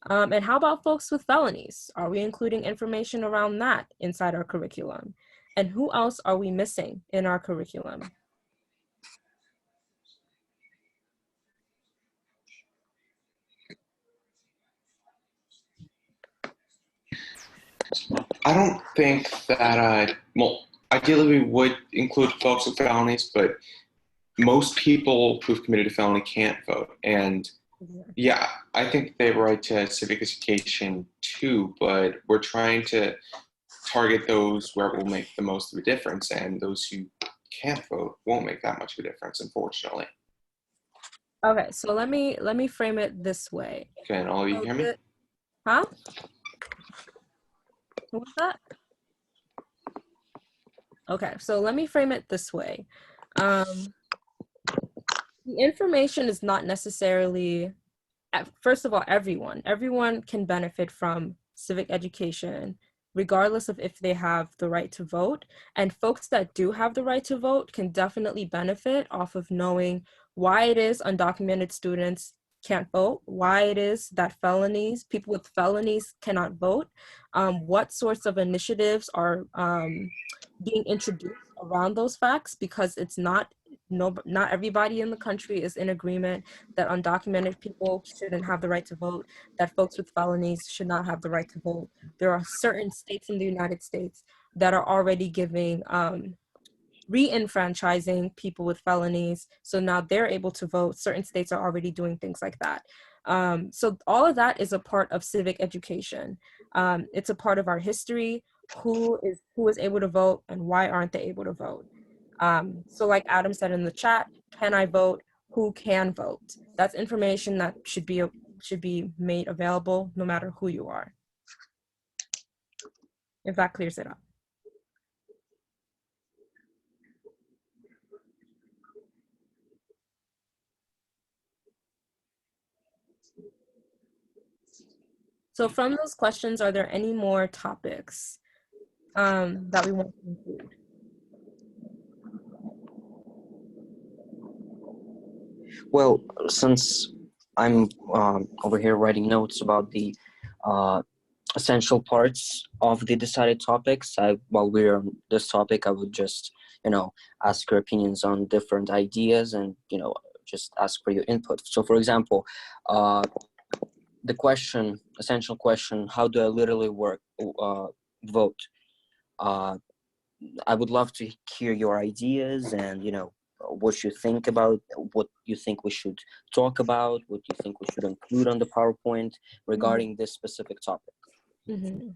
And how about folks with felonies? Are we including information around that inside our curriculum? And who else are we missing in our curriculum? I don't think that, well, ideally we would include folks with felonies, but most people who've committed a felony can't vote. And yeah, I think they have a right to civic education too, but we're trying to target those where it will make the most of a difference, and those who can't vote won't make that much of a difference, unfortunately. Okay, so let me frame it this way. Can all of you hear me? Huh? What was that? Okay, so let me frame it this way. The information is not necessarily, first of all, everyone can benefit from civic education, regardless of if they have the right to vote. And folks that do have the right to vote can definitely benefit off of knowing why it is undocumented students can't vote, why it is that people with felonies cannot vote, what sorts of initiatives are being introduced around those facts, because it's not everybody in the country is in agreement that undocumented people shouldn't have the right to vote, that folks with felonies should not have the right to vote. There are certain states in the United States that are already giving re-enfranchising people with felonies, so now they're able to vote. Certain states are already doing things like that. So all of that is a part of civic education. It's a part of our history. Who is able to vote and why aren't they able to vote? So like Adam said in the chat, can I vote? Who can vote? That's information that should be made available no matter who you are. If that clears it up. So from those questions, are there any more topics that we want to include? Well, since I'm over here writing notes about the essential parts of the decided topics, while we're on this topic, I would just, ask your opinions on different ideas and, just ask for your input. So, for example, the essential question, how do I literally vote? I would love to hear your ideas and, what you think about, what you think we should talk about, what you think we should include on the PowerPoint regarding this specific topic. Mm-hmm.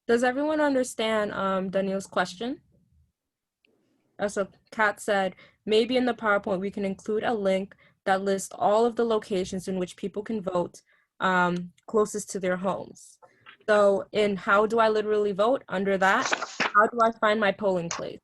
Does everyone understand Daniel's question? So Kat said, maybe in the PowerPoint we can include a link that lists all of the locations in which people can vote closest to their homes. So in how do I literally vote, under that, how do I find my polling place?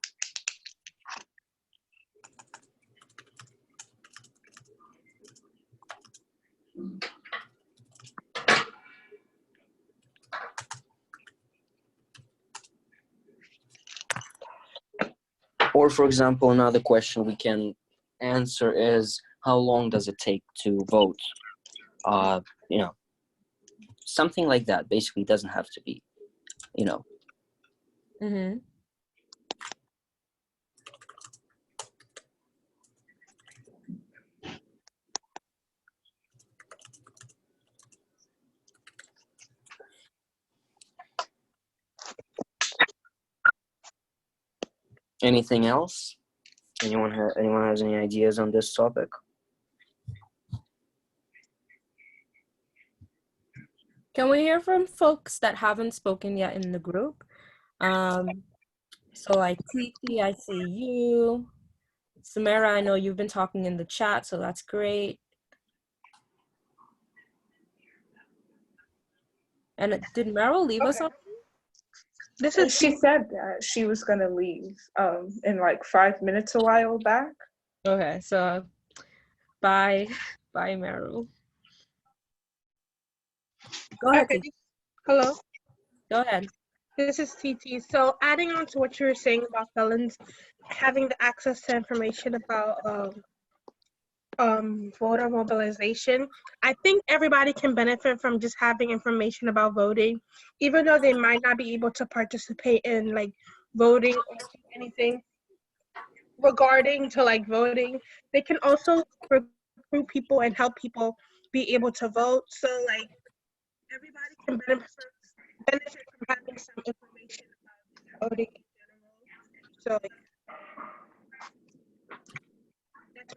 Or, for example, another question we can answer is, how long does it take to vote? Something like that. Basically, it doesn't have to be, Mm-hmm. Anything else? Anyone has any ideas on this topic? Can we hear from folks that haven't spoken yet in the group? So like Titi, I see you. Samara, I know you've been talking in the chat, so that's great. And did Meryl leave us already? She said that she was gonna leave in like 5 minutes a while back. Okay, so bye Meryl. Go ahead. Okay. Hello. Go ahead. This is TT. So adding on to what you were saying about felons having the access to information about voter mobilization, I think everybody can benefit from just having information about voting, even though they might not be able to participate in like voting or anything regarding to like voting. They can also recruit people and help people be able to vote. So like everybody can benefit from having some information about voting in general. So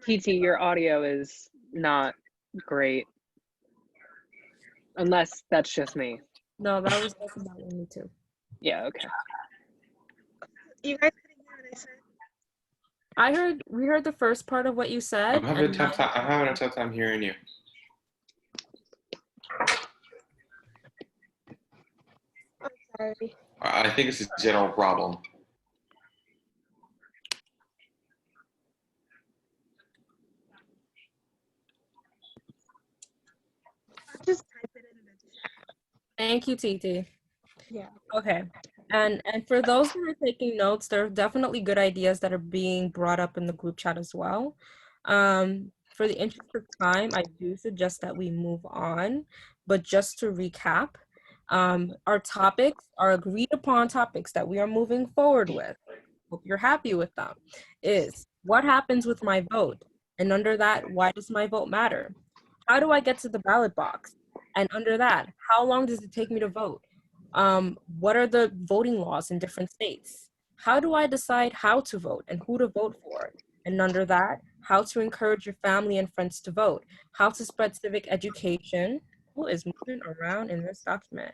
TT, your audio is not Great. Unless that's just me. No, that was definitely me too. Yeah, okay. You guys couldn't hear what I said. We heard the first part of what you said. I'm having a tough time hearing you. I'm sorry. I think it's a general problem. I'll just type it in the chat. Thank you, TT. Yeah. Okay. And for those who are taking notes, there are definitely good ideas that are being brought up in the group chat as well. For the interest of time, I do suggest that we move on. But just to recap, our topics are agreed upon topics that we are moving forward with. Hope you're happy with them. Is what happens with my vote? And under that, why does my vote matter? How do I get to the ballot box? And under that, how long does it take me to vote? What are the voting laws in different states? How do I decide how to vote and who to vote for? And under that, how to encourage your family and friends to vote? How to spread civic education? Who is moving around in this document?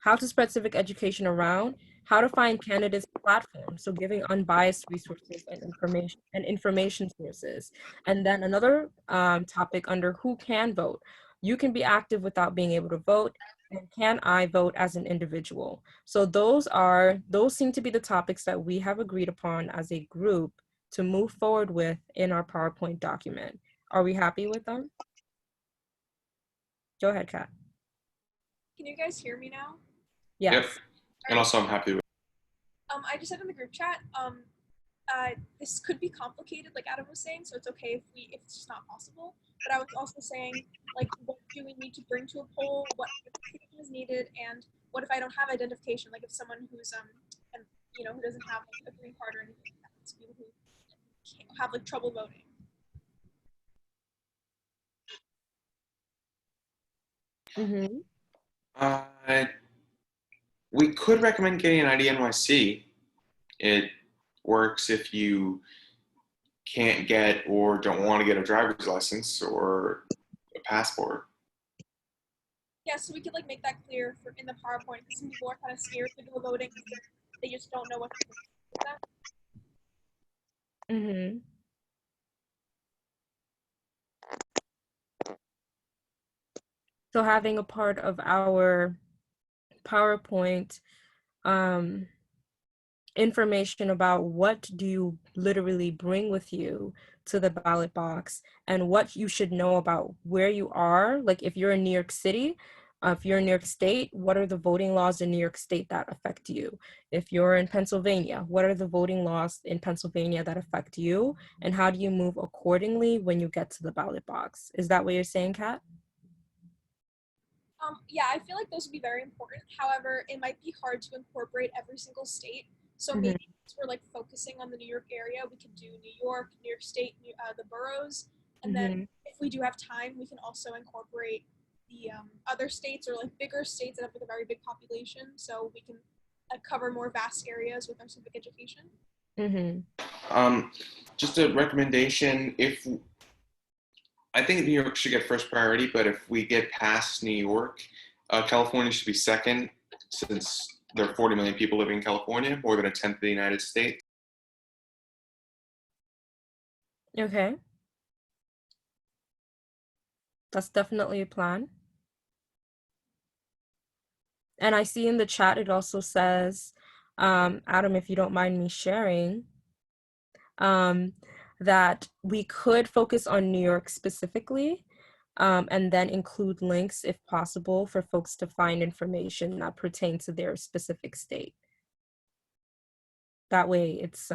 How to spread civic education around, how to find candidates platforms, so giving unbiased resources and information sources. And then another topic under who can vote. You can be active without being able to vote, and can I vote as an individual? So those seem to be the topics that we have agreed upon as a group to move forward with in our PowerPoint document. Are we happy with them? Go ahead, Kat. Can you guys hear me now? Yes. Yep. And also I'm happy with I just said in the group chat, this could be complicated, like Adam was saying, so it's okay if it's just not possible. But I was also saying, like, what do we need to bring to a poll? What identification is needed? And what if I don't have identification? Like, if someone who's and who doesn't have like, a green card or anything like that, it's people who can't have like trouble voting. we could recommend getting an ID NYC. It works if you can't get or don't want to get a driver's license or a passport. Yeah, so we could like make that clear in the PowerPoint because some people are kind of scared to go voting because they just don't know what to do with that. So having a part of our PowerPoint information about what do you literally bring with you to the ballot box and what you should know about where you are. Like if you're in New York City, if you're in New York State, what are the voting laws in New York State that affect you? If you're in Pennsylvania, what are the voting laws in Pennsylvania that affect you? And how do you move accordingly when you get to the ballot box? Is that what you're saying, Kat? Yeah, I feel like those would be very important. However, it might be hard to incorporate every single state. So maybe since we're like focusing on the New York area, we could do New York State, the boroughs, and then if we do have time, we can also incorporate the other states or like bigger states that have like a very big population, so we can cover more vast areas with our civic education. Just a recommendation: I think New York should get first priority, but if we get past New York, California should be second, since there are 40 million people living in California, more than a tenth of the United States. Okay. That's definitely a plan. And I see in the chat, it also says, Adam, if you don't mind me sharing, that we could focus on New York specifically, and then include links if possible for folks to find information that pertains to their specific state. That way it's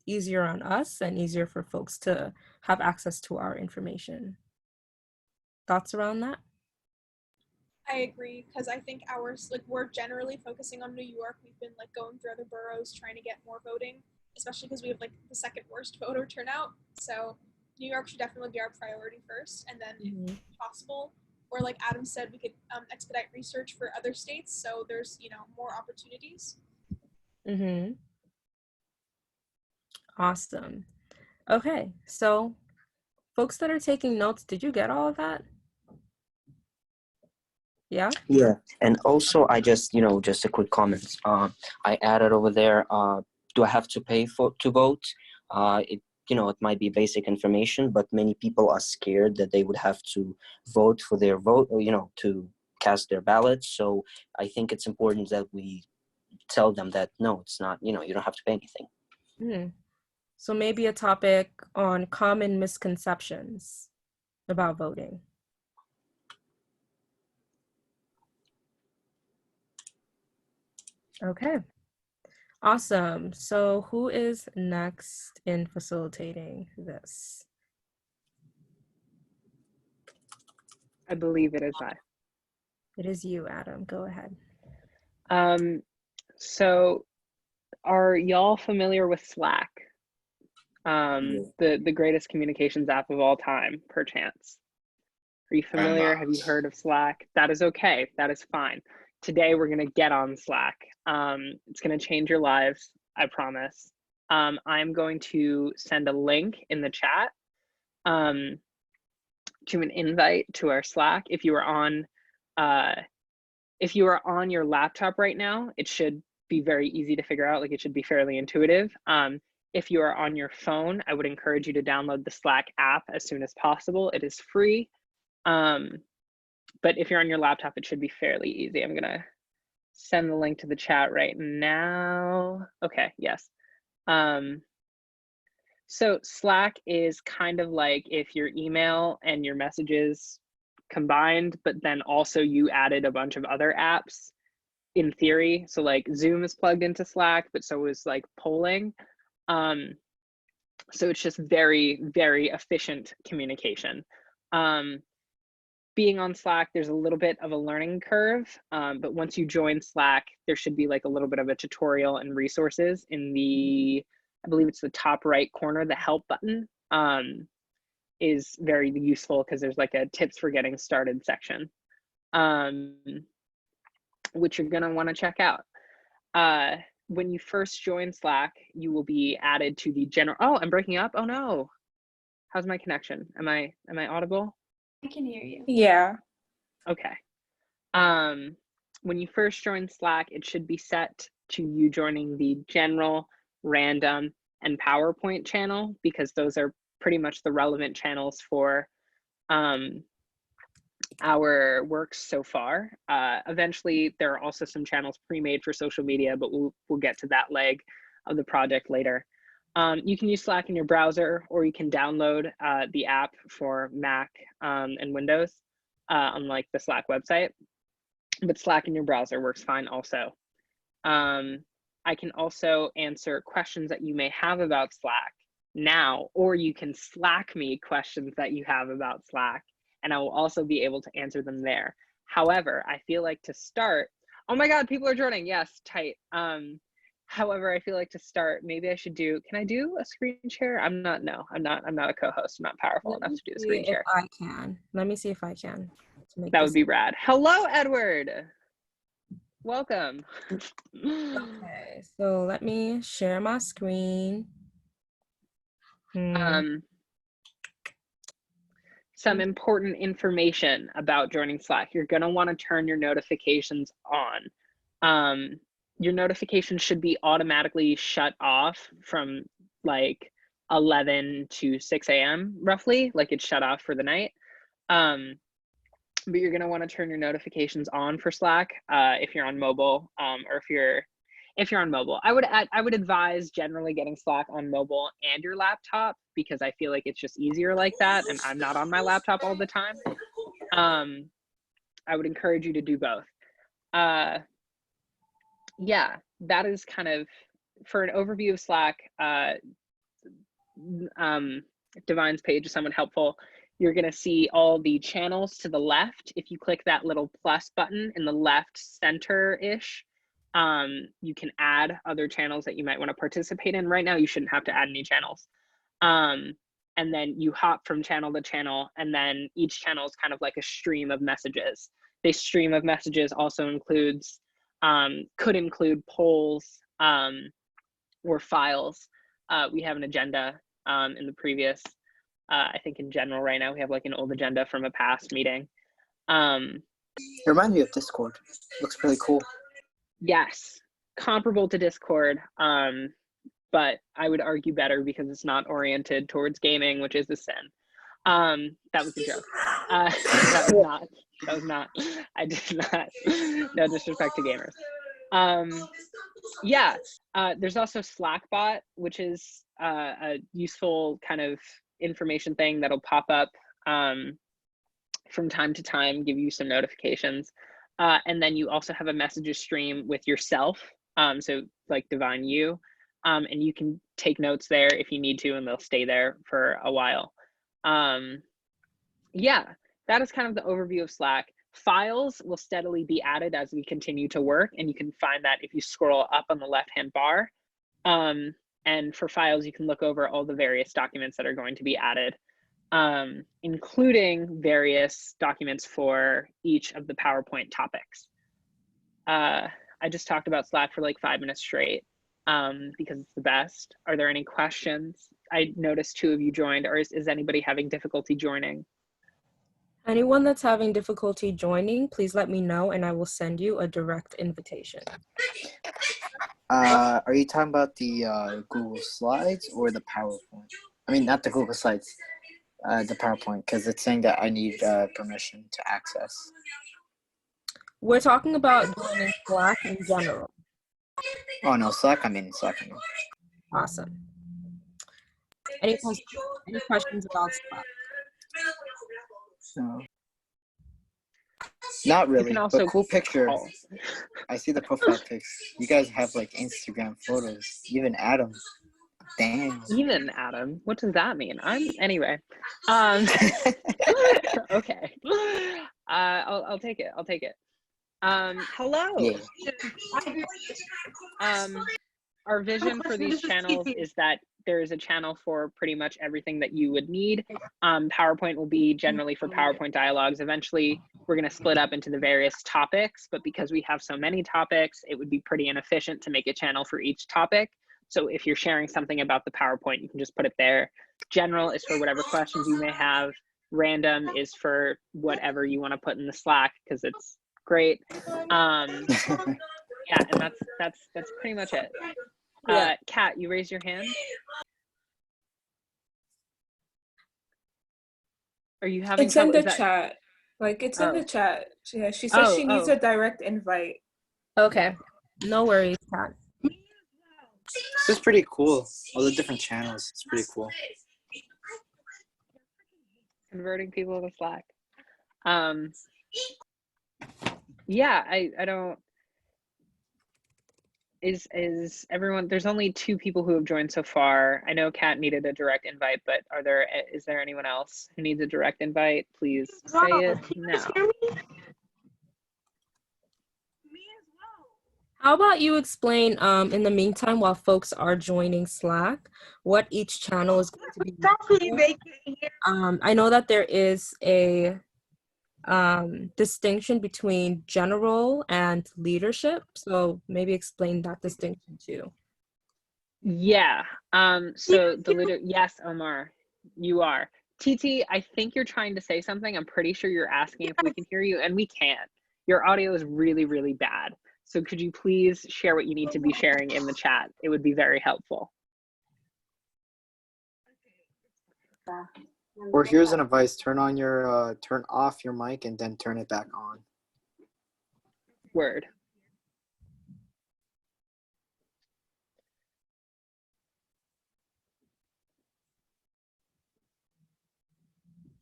easier on us and easier for folks to have access to our information. Thoughts around that? I agree, because I think we're generally focusing on New York. We've been like going through other boroughs trying to get more voting, especially because we have like the second worst voter turnout. So New York should definitely be our priority first, and then if possible, or like Adam said, we could expedite research for other states, so there's more opportunities. Awesome. Okay, so folks that are taking notes, did you get all of that? Yeah. Yeah, and also I just, just a quick comment. I added over there. Do I have to pay to vote? It it might be basic information, but many people are scared that they would have to vote for their vote, or, to cast their ballot. So I think it's important that we tell them that no, it's not. You don't have to pay anything. So maybe a topic on common misconceptions about voting. Okay. Awesome. So who is next in facilitating this? I believe it is I. It is you, Adam. Go ahead. So are y'all familiar with Slack? The greatest communications app of all time, perchance. Are you familiar? Have you heard of Slack? That is okay. That is fine. Today we're gonna get on Slack. It's gonna change your lives, I promise. I'm going to send a link in the chat to an invite to our Slack. If you are on your laptop right now, it should be very easy to figure out. Like, it should be fairly intuitive. If you are on your phone, I would encourage you to download the Slack app as soon as possible. It is free. But if you're on your laptop, it should be fairly easy. I'm gonna send the link to the chat right now. Okay, yes. So Slack is kind of like if your email and your messages combined, but then also you added a bunch of other apps in theory. So like Zoom is plugged into Slack, but so is like polling. So it's just very, very efficient communication. Being on Slack, there's a little bit of a learning curve, but once you join Slack, there should be like a little bit of a tutorial and resources in the, I believe it's the top right corner, the help button is very useful because there's like a tips for getting started section, which you're gonna wanna check out. When you first join Slack, you will be added to the general, oh, I'm breaking up, oh no. How's my connection? Am I audible? I can hear you. Yeah. Okay. When you first join Slack, it should be set to you joining the general, random, and PowerPoint channel, because those are pretty much the relevant channels for our works so far. Eventually, there are also some channels pre-made for social media, but we'll get to that leg of the project later. You can use Slack in your browser, or you can download the app for Mac and Windows, unlike the Slack website. But Slack in your browser works fine also. I can also answer questions that you may have about Slack now, or you can Slack me questions that you have about Slack, and I will also be able to answer them there. However, I feel like to start, oh my God, people are joining, yes, tight. However, I feel like to start, maybe I should do, can I do a screen share? I'm not a co-host. I'm not powerful enough to do a screen share. I can. Let me see if I can. That would be rad. Hello, Edward. Welcome. Okay, so let me share my screen. Some important information about joining Slack. You're gonna wanna turn your notifications on. Your notifications should be automatically shut off from like 11 to 6 a.m. roughly, like it's shut off for the night. But you're gonna wanna turn your notifications on for Slack if you're on mobile, or if you're on mobile. I would advise generally getting Slack on mobile and your laptop, because I feel like it's just easier like that, and I'm not on my laptop all the time. I would encourage you to do both. Yeah, that is kind of, for an overview of Slack, Divine's page is somewhat helpful. You're gonna see all the channels to the left. If you click that little plus button in the left center-ish, you can add other channels that you might wanna participate in. Right now, you shouldn't have to add any channels. And then you hop from channel to channel, and then each channel is kind of like a stream of messages. This stream of messages also includes, could include polls or files. We have an agenda in the previous I think in general right now we have like an old agenda from a past meeting. Um, It reminds me of Discord. Looks really cool. yes, comparable to Discord, but I would argue better because it's not oriented towards gaming, which is a sin. That was a joke. That was not, I did not, no disrespect to gamers. Yeah, there's also Slackbot, which is a useful kind of information thing that'll pop up from time to time, give you some notifications. And then you also have a messages stream with yourself, so like Divine You, and you can take notes there if you need to, and they'll stay there for a while. Yeah, that is kind of the overview of Slack. Files will steadily be added as we continue to work, and you can find that if you scroll up on the left-hand bar. And for files, you can look over all the various documents that are going to be added, including various documents for each of the PowerPoint topics. I just talked about Slack for like 5 minutes straight because it's the best. Are there any questions? I noticed 2 of you joined, or is anybody having difficulty joining? Anyone that's having difficulty joining, please let me know and I will send you a direct invitation. Are you talking about the Google Slides or the PowerPoint? I mean, not the Google Slides, the PowerPoint, because it's saying that I need permission to access. We're talking about joining Slack in general. Oh no, Slack. I mean Slack. Awesome. Any questions about Slack? No. Not really, but cool picture. I see the profile pics. You guys have like Instagram photos. Even Adam. Damn. Even Adam? What does that mean? Anyway. Okay. I'll take it. I'll take it. Hello. Yeah. Our vision for these channels is that there is a channel for pretty much everything that you would need. PowerPoint will be generally for PowerPoint dialogues. Eventually, we're going to split up into the various topics, but because we have so many topics, it would be pretty inefficient to make a channel for each topic. So if you're sharing something about the PowerPoint, you can just put it there. General is for whatever questions you may have. Random is for whatever you want to put in the Slack because it's great. Yeah, and that's pretty much it. Kat, you raised your hand. Are you having It's in trouble? the chat. Like it's in the chat. Yeah, she says she needs Oh. a direct invite. Okay, no worries, Kat. This is pretty cool. All the different channels. It's pretty cool. Converting people to Slack. Yeah, I don't. Is everyone? There's only 2 people who have joined so far. I know Kat needed a direct invite, but is there anyone else who needs a direct invite? Please say it now. How about you explain, in the meantime, while folks are joining Slack, what each channel is going to be? I know that there is a distinction between general and leadership, so maybe explain that distinction too. Yeah. So the leader. Yes, Omar, you are. TT, I think you're trying to say something. I'm pretty sure you're asking if we can hear you, and we can't. Your audio is really, really bad. So could you please share what you need to be sharing in the chat? It would be very helpful. Or here's an advice: turn off your mic and then turn it back on. Word.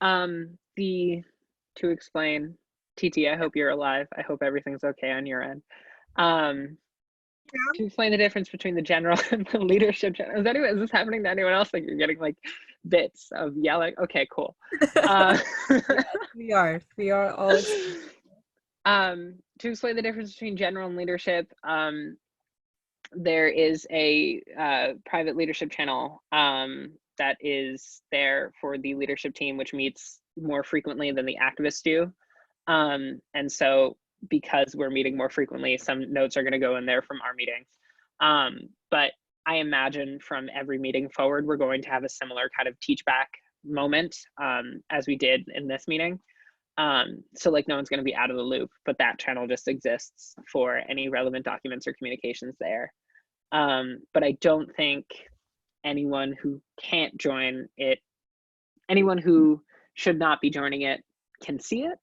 To explain, TT, I hope you're alive. I hope everything's okay on your end. To explain the difference between the general and the leadership channel. Is this happening to anyone else? Like you're getting like bits of yelling? Okay, cool. Yes, we are all. To explain the difference between general and leadership, there is a private leadership channel that is there for the leadership team, which meets more frequently than the activists do. And so because we're meeting more frequently, some notes are going to go in there from our meetings. But I imagine from every meeting forward, we're going to have a similar kind of teach back moment, as we did in this meeting. So like no one's going to be out of the loop, but that channel just exists for any relevant documents or communications there. But I don't think anyone who can't join it, anyone who should not be joining it, can see it.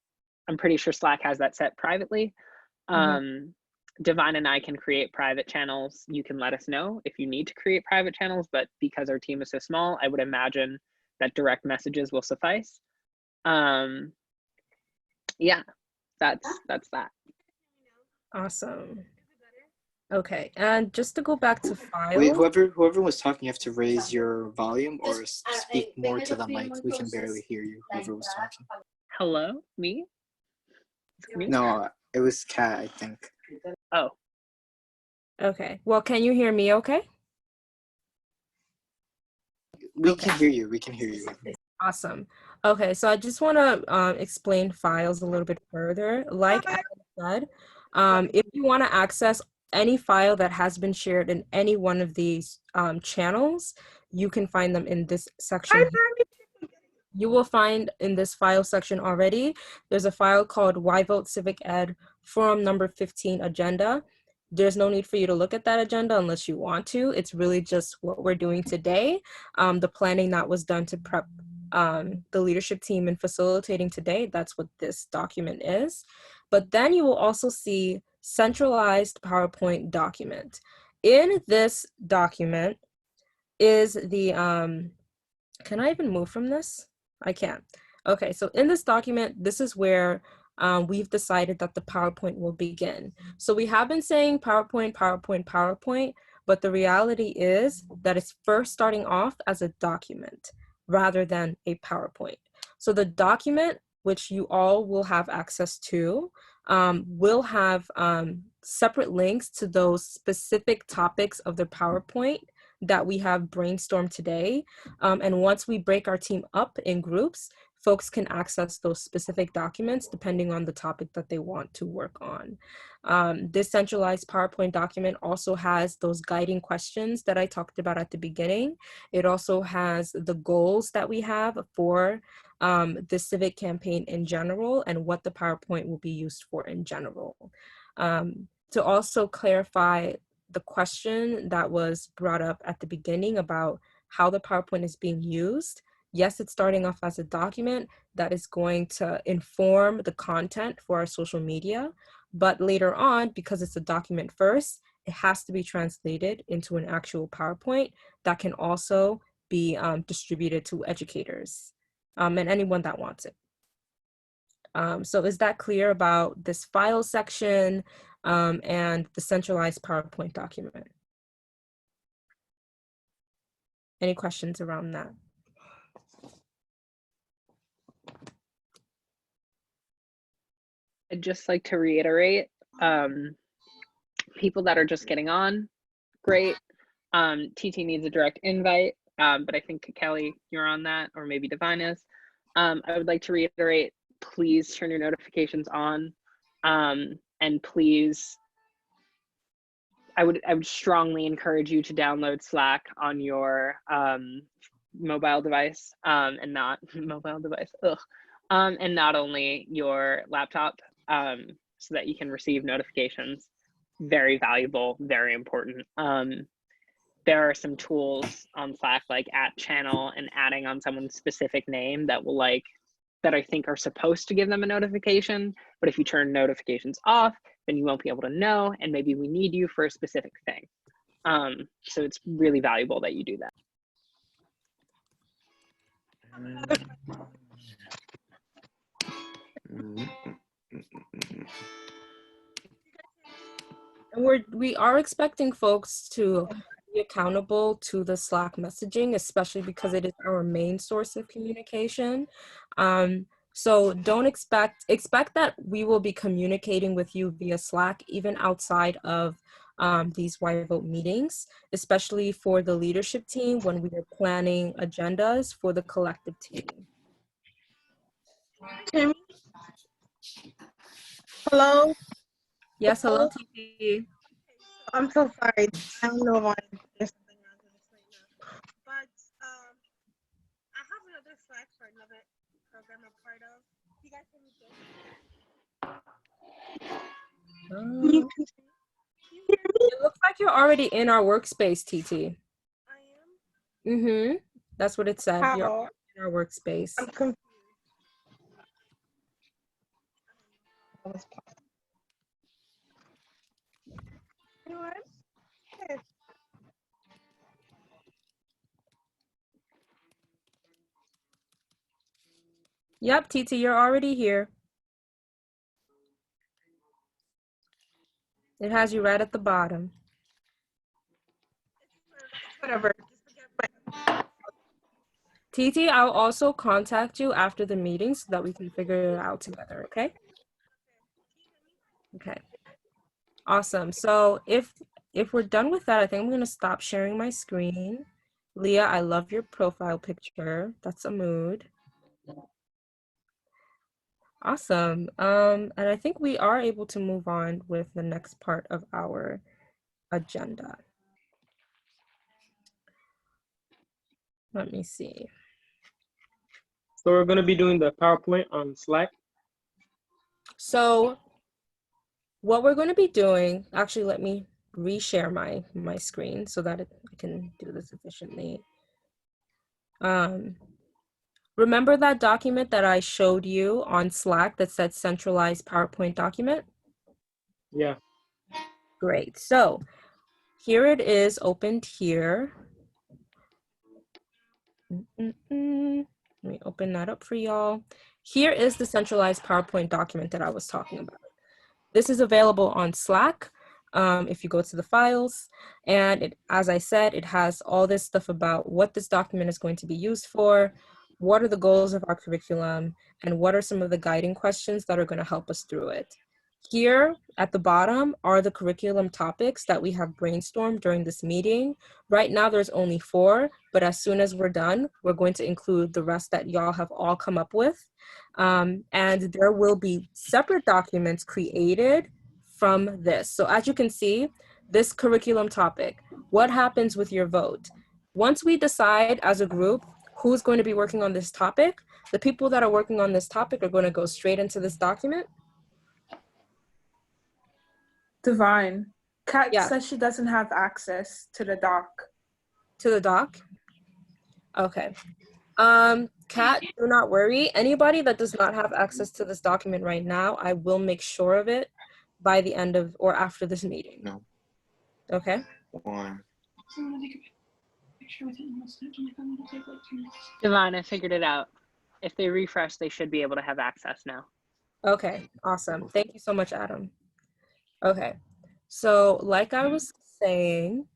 I'm pretty sure Slack has that set privately. Divine and I can create private channels. You can let us know if you need to create private channels, but because our team is so small, I would imagine that direct messages will suffice. Yeah, that's that. Awesome. Okay, and just to go back to files. Wait, whoever was talking, you have to raise your volume or speak more to the mic. We can barely hear you. Whoever was talking. Hello, me? No, it was Kat, I think. Oh. Okay. Well, can you hear me? Okay. We can hear you. We can hear you. Awesome. Okay, so I just want to explain files a little bit further. Like Adam said, if you want to access any file that has been shared in any one of these channels, you can find them in this section. You will find in this file section already, there's a file called YVote Civic Ed Forum number 15 agenda. There's no need for you to look at that agenda unless you want to. It's really just what we're doing today. The planning that was done to prep the leadership team and facilitating today, that's what this document is. But then you will also see centralized PowerPoint document. In this document is the, can I even move from this? I can't. Okay, so in this document, this is where we've decided that the PowerPoint will begin. So we have been saying PowerPoint, PowerPoint, PowerPoint, but the reality is that it's first starting off as a document rather than a PowerPoint. So the document, which you all will have access to, will have separate links to those specific topics of the PowerPoint that we have brainstormed today. And once we break our team up in groups, folks can access those specific documents depending on the topic that they want to work on. This centralized PowerPoint document also has those guiding questions that I talked about at the beginning. It also has the goals that we have for the civic campaign in general and what the PowerPoint will be used for in general. To also clarify the question that was brought up at the beginning about how the PowerPoint is being used. Yes, it's starting off as a document that is going to inform the content for our social media, but later on, because it's a document first, it has to be translated into an actual PowerPoint that can also be distributed to educators and anyone that wants it. So is that clear about this file section and the centralized PowerPoint document? Any questions around that? I'd just like to reiterate, people that are just getting on, great. TT needs a direct invite, but I think Kelly, you're on that, or maybe Divine is. I would like to reiterate, please turn your notifications on, and please, I would strongly encourage you to download Slack on your mobile device, and not mobile device, and not only your laptop, so that you can receive notifications. Very valuable, very important. There are some tools on Slack like @channel and adding on someone's specific name that will that I think are supposed to give them a notification, but if you turn notifications off, then you won't be able to know, and maybe we need you for a specific thing. So it's really valuable that you do that. And we are expecting folks to be accountable to the Slack messaging, especially because it is our main source of communication. So don't expect that we will be communicating with you via Slack, even outside of these YVote meetings, especially for the leadership team when we are planning agendas for the collective team. Hello? Yes, hello, TP. I'm so sorry. I don't know why there's something wrong with this right now. But I have another It looks like you're already in our workspace, TT. That's what it said. You're How? in our workspace. I'm confused. Yep, TT, you're already here. It has you right at the bottom. Whatever. TT, I'll also contact you after the meeting so that we can figure it out together, okay? Okay. Awesome. So if we're done with that, I think I'm gonna stop sharing my screen. Leah, I love your profile picture. That's a mood. Awesome. And I think we are able to move on with the next part of our agenda. Let me see. So we're going to be doing the PowerPoint on Slack. So what we're going to be doing, actually, let me reshare my screen so that I can do this efficiently. Remember that document that I showed you on Slack that said centralized PowerPoint document? Yeah. Great. So here it is opened here. Let me open that up for y'all. Here is the centralized PowerPoint document that I was talking about. This is available on Slack if you go to the files. And as I said, it has all this stuff about what this document is going to be used for, what are the goals of our curriculum, and what are some of the guiding questions that are going to help us through it. Here at the bottom are the curriculum topics that we have brainstormed during this meeting. Right now there's only 4, but as soon as we're done, we're going to include the rest that y'all have all come up with. And there will be separate documents created from this. So as you can see, this curriculum topic, what happens with your vote? Once we decide as a group who's going to be working on this topic, the people that are working on this topic are going to go straight into this document. Divine. Kat Yeah. says she doesn't have access to the doc. To the doc? Okay. Kat, do not worry. Anybody that does not have access to this document right now, I will make sure of it by the end of or after this meeting. No. Okay? One. Divine, I figured it out. If they refresh, they should be able to have access now. Okay, awesome. Thank you so much, Adam. Okay, so like I was saying,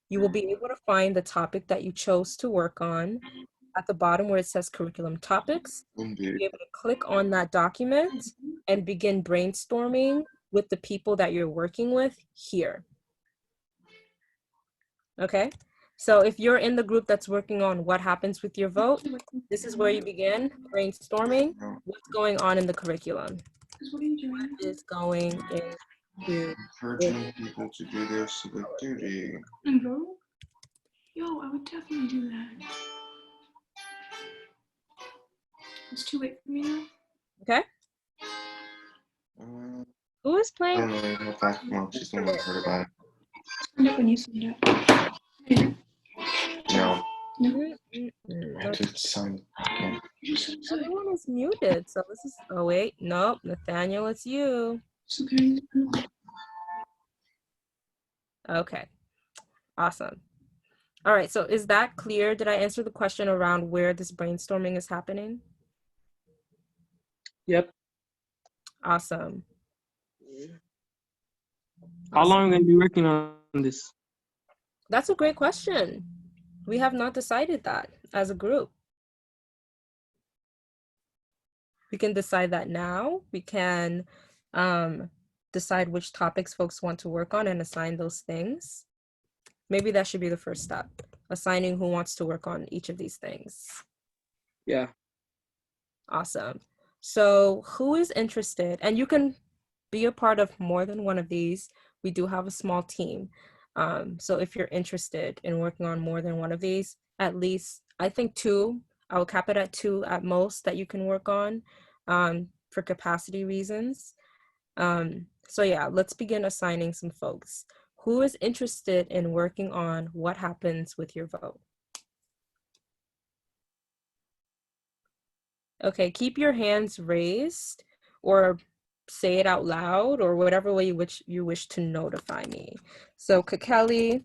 you will be able to find the topic that you chose to work on at the bottom where it says curriculum topics. Indeed. You'll be able to click on that document and begin brainstorming with the people that you're working with here. Okay, so if you're in the group that's working on what happens with your vote, this is where you begin brainstorming what's going on in the curriculum. What is going into Encouraging people to do their civic duty. And vote? Yo, I would definitely do that. It's too late for me now. Okay. Who is I playing? don't know what that. No, she's the one that heard about it. Stand up when you stand up. No. No. I have to sign. Okay. Everyone is muted, so this is. Oh wait, nope, Nathaniel, it's you. Okay, awesome. All right, so is that clear? Did I answer the question around where this brainstorming is happening? Yep. Awesome. How long are we going to be working on this? That's a great question. We have not decided that as a group. We can decide that now. We can decide which topics folks want to work on and assign those things. Maybe that should be the first step, assigning who wants to work on each of these things. Yeah. Awesome. So who is interested? And you can be a part of more than one of these. We do have a small team. So if you're interested in working on more than one of these, at least, I think 2, I will cap it at 2 at most that you can work on for capacity reasons. So yeah, let's begin assigning some folks. Who is interested in working on what happens with your vote? Okay, keep your hands raised or say it out loud or whatever way you wish to notify me. So Kakeli.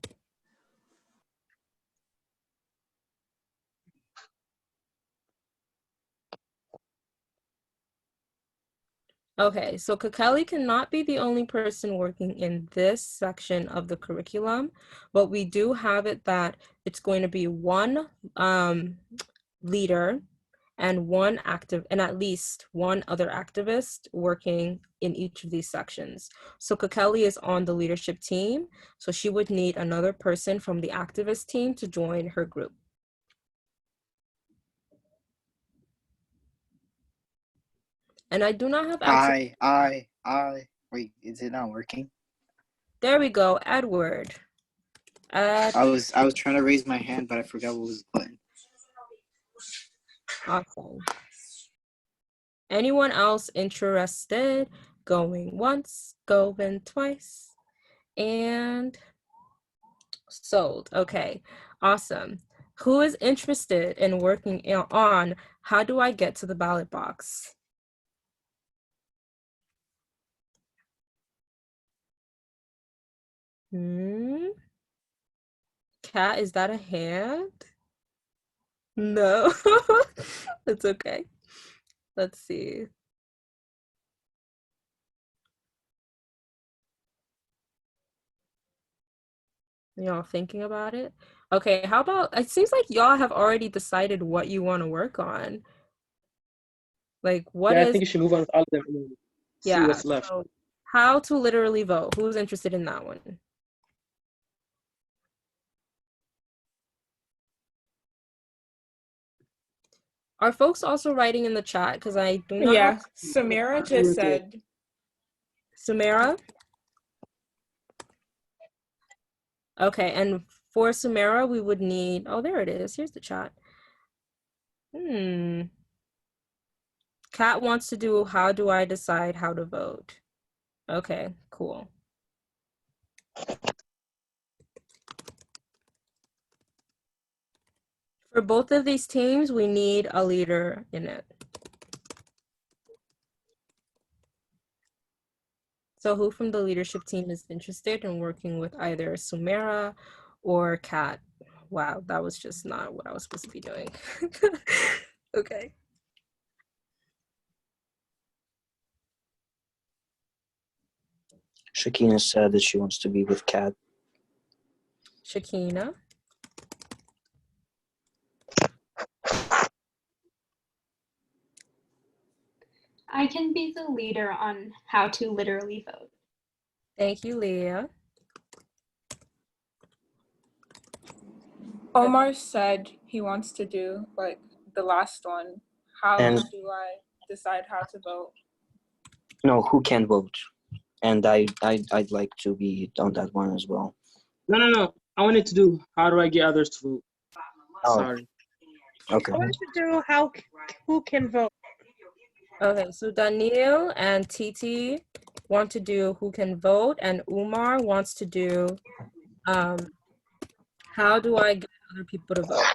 Okay, so Kakeli cannot be the only person working in this section of the curriculum, but we do have it that it's going to be one leader and at least one other activist working in each of these sections. So Kakeli is on the leadership team, so she would need another person from the activist team to join her group. And I do not have access. Wait, is it not working? There we go, Edward. I was trying to raise my hand, but I forgot what was the button. Awesome. Anyone else interested? Going once, going twice, and sold. Okay, awesome. Who is interested in working on how do I get to the ballot box? Kat, is that a hand? No, it's okay. Let's see. Y'all thinking about it? Okay, how about, it seems like y'all have already decided what you want to work on. Like, what Yeah, is... I think you should move on with all of them and then see what's left. So how to literally vote. Who's interested in that one? Are folks also writing in the chat? Because I do not. Yeah, Samira just said. Samira? Okay, and for Samira, we would need, oh, there it is. Here's the chat. Kat wants to do, how do I decide how to vote? Okay, cool. For both of these teams, we need a leader in it. So who from the leadership team is interested in working with either Sumera or Kat? Wow, that was just not what I was supposed to be doing. Okay. Shakina said that she wants to be with Kat. Shakina. I can be the leader on how to literally vote. Thank you, Leah. Omar said he wants to do like the last one. How do I decide how to vote? No, who can vote? And I'd like to be on that one as well. No. I wanted to do how do I get others to vote? Oh. Sorry. Okay. I want to do who can vote. Okay, so Daniel and Titi want to do who can vote, and Umar wants to do how do I get other people to vote?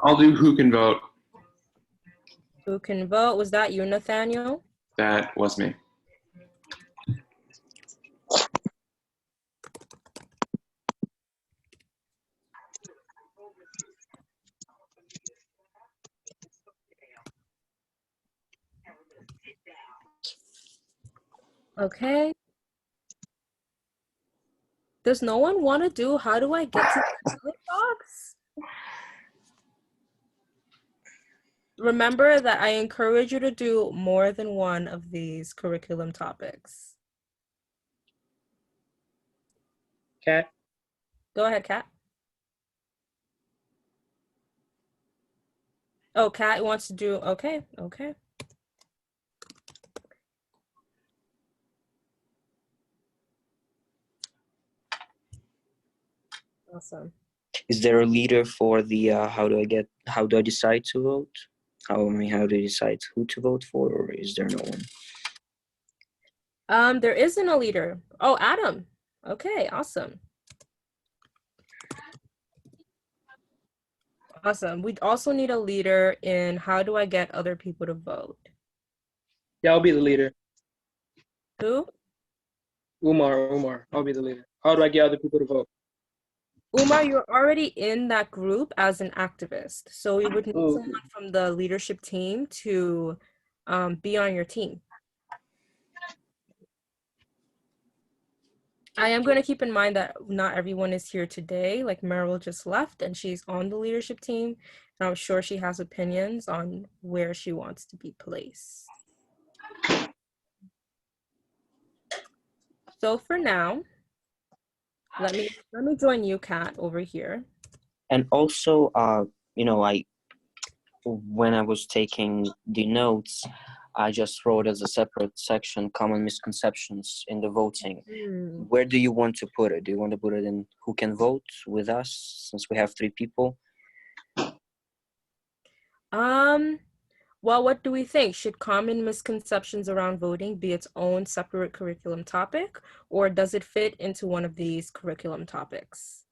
I'll do who can vote. Who can vote? Was that you, Nathaniel? That was me. Okay. Does no one want to do how do I get to the ballot box? Remember that I encourage you to do more than one of these curriculum topics. Kat? Go ahead, Kat. Oh, Kat wants to do, okay. Awesome. Is there a leader for the how do I decide to vote? How do I decide who to vote for, or is there no one? There isn't a leader. Oh, Adam. Okay, awesome. Awesome. We also need a leader in how do I get other people to vote? Yeah, I'll be the leader. Who? Umar. I'll be the leader. How do I get other people to vote? Umar, you're already in that group as an activist. So we would need someone from the leadership team to be on your team. I am going to keep in mind that not everyone is here today. Like Meryl just left and she's on the leadership team. And I'm sure she has opinions on where she wants to be placed. So for now, let me join you, Kat, over here. And also, when I was taking the notes, I just wrote as a separate section common misconceptions in the voting. Where do you want to put it? Do you want to put it in who can vote with us, since we have 3 people? Well, what do we think? Should common misconceptions around voting be its own separate curriculum topic, or does it fit into one of these curriculum topics?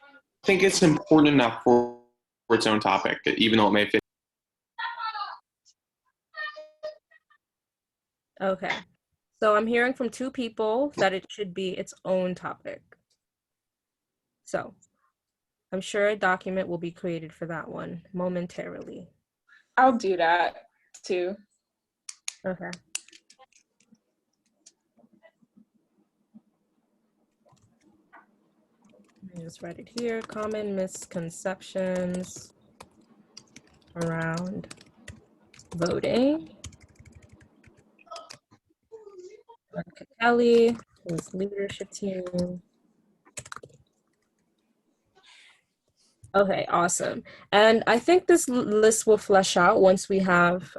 I think it's important enough for its own topic, even though it may fit. Okay. So I'm hearing from 2 people that it should be its own topic. So I'm sure a document will be created for that one momentarily. I'll do that too. Okay. Let me just write it here. Common misconceptions around voting. Kelly, who's leadership team. Okay, awesome. And I think this list will flesh out once we have,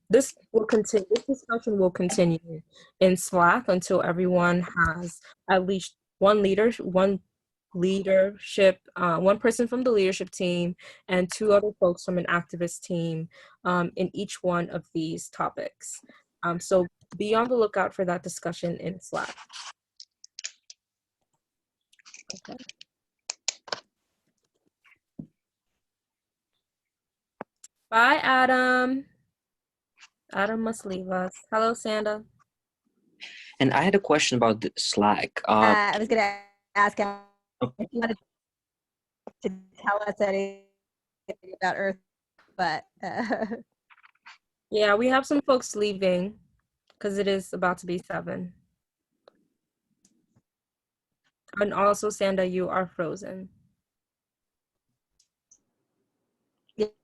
this will continue, this discussion will continue in Slack until everyone has at least one person from the leadership team and 2 other folks from an activist team in each one of these topics. So be on the lookout for that discussion in Slack. Okay. Bye, Adam. Adam must leave us. Hello, Sanda. And I had a question about the Slack. I was going to ask him if you wanted to tell us anything about Earth, but Yeah, we have some folks leaving because it is about to be 7. And also, Sanda, you are frozen.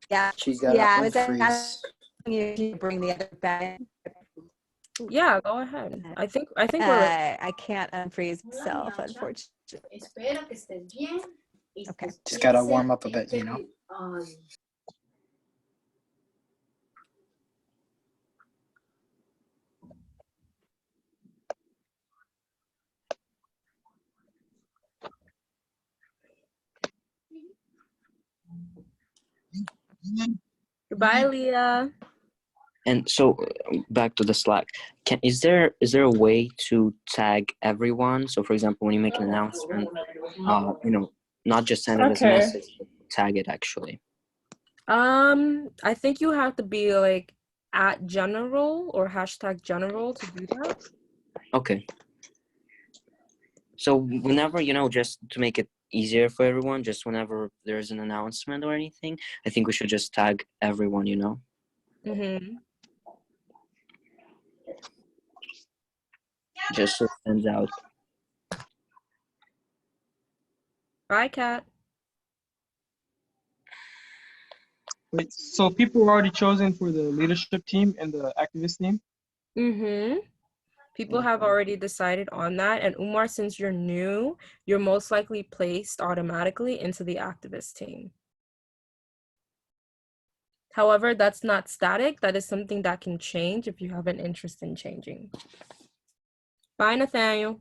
Yeah, She's got I to was unfreeze. asking you to bring the other back. Yeah, go ahead. I think we're ready. I can't unfreeze myself, unfortunately. Okay. Just got to warm up a bit, you know? Goodbye, Leah. And so back to the Slack. Is there a way to tag everyone? So for example, when you make an announcement, not just send it as a message, but tag it actually. I think you have to be like @general or #general to do that. Okay. So whenever, just to make it easier for everyone, just whenever there's an announcement or anything, I think we should just tag everyone, Mm-hmm. Just so it stands out. Bye, Kat. Wait, so people were already chosen for the leadership team and the activist team? Mm-hmm. People have already decided on that. And Umar, since you're new, you're most likely placed automatically into the activist team. However, that's not static. That is something that can change if you have an interest in changing. Bye, Nathaniel.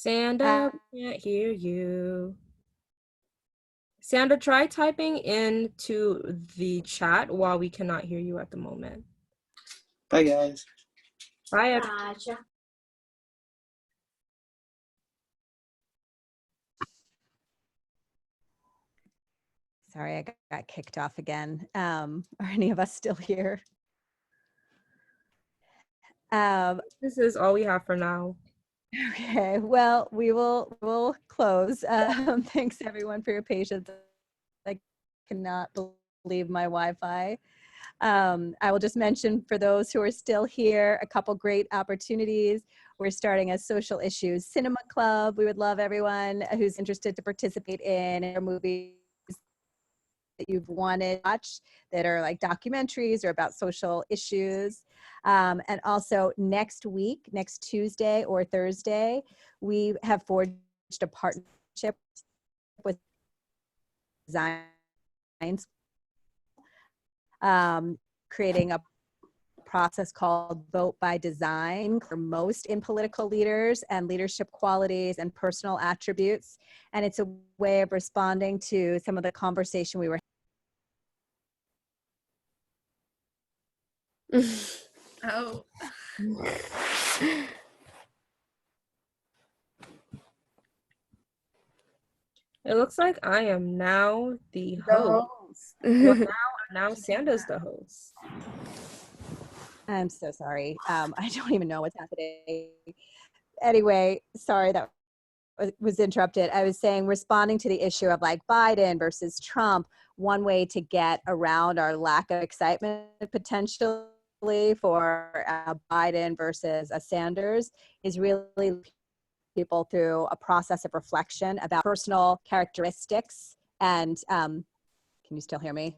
Sandra, we can't hear you. Sandra, try typing into the chat while we cannot hear you at the moment. Bye, guys. Bye. Gotcha. Sorry, I got kicked off again. Are any of us still here? This is all we have for now. Okay, well, we'll close. Thanks everyone for your patience. I cannot believe my Wi-Fi. I will just mention for those who are still here, a couple great opportunities. We're starting a social issues cinema club. We would love everyone who's interested to participate in movies that you've wanted to watch that are like documentaries or about social issues. And also next week, next Tuesday or Thursday, we have forged a partnership with Design, creating a process called Vote by Design for most in political leaders and leadership qualities and personal attributes. And it's a way of responding to some of the conversation we were Oh. It looks like I am now the host. Well, now Sandra's the host. I'm so sorry. I don't even know what's happening. Anyway, sorry that was interrupted. I was saying, responding to the issue of like Biden versus Trump, one way to get around our lack of excitement potentially for Biden versus a Sanders is really people through a process of reflection about personal characteristics and can you still hear me?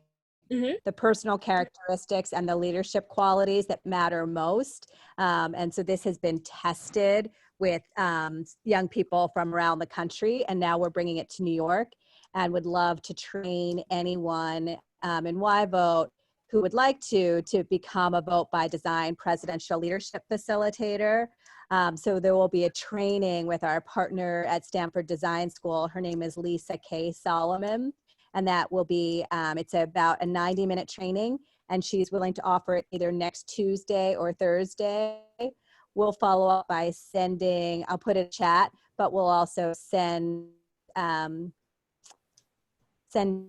Mm-hmm. The personal characteristics and the leadership qualities that matter most. And so this has been tested with young people from around the country, and now we're bringing it to New York, and would love to train anyone in YVote who would like to become a Vote by Design presidential leadership facilitator. So there will be a training with our partner at Stanford Design School. Her name is Lisa K. Solomon. And that will be, it's about a 90-minute training, and she's willing to offer it either next Tuesday or Thursday. We'll follow up by sending, I'll put in a chat, but we'll also send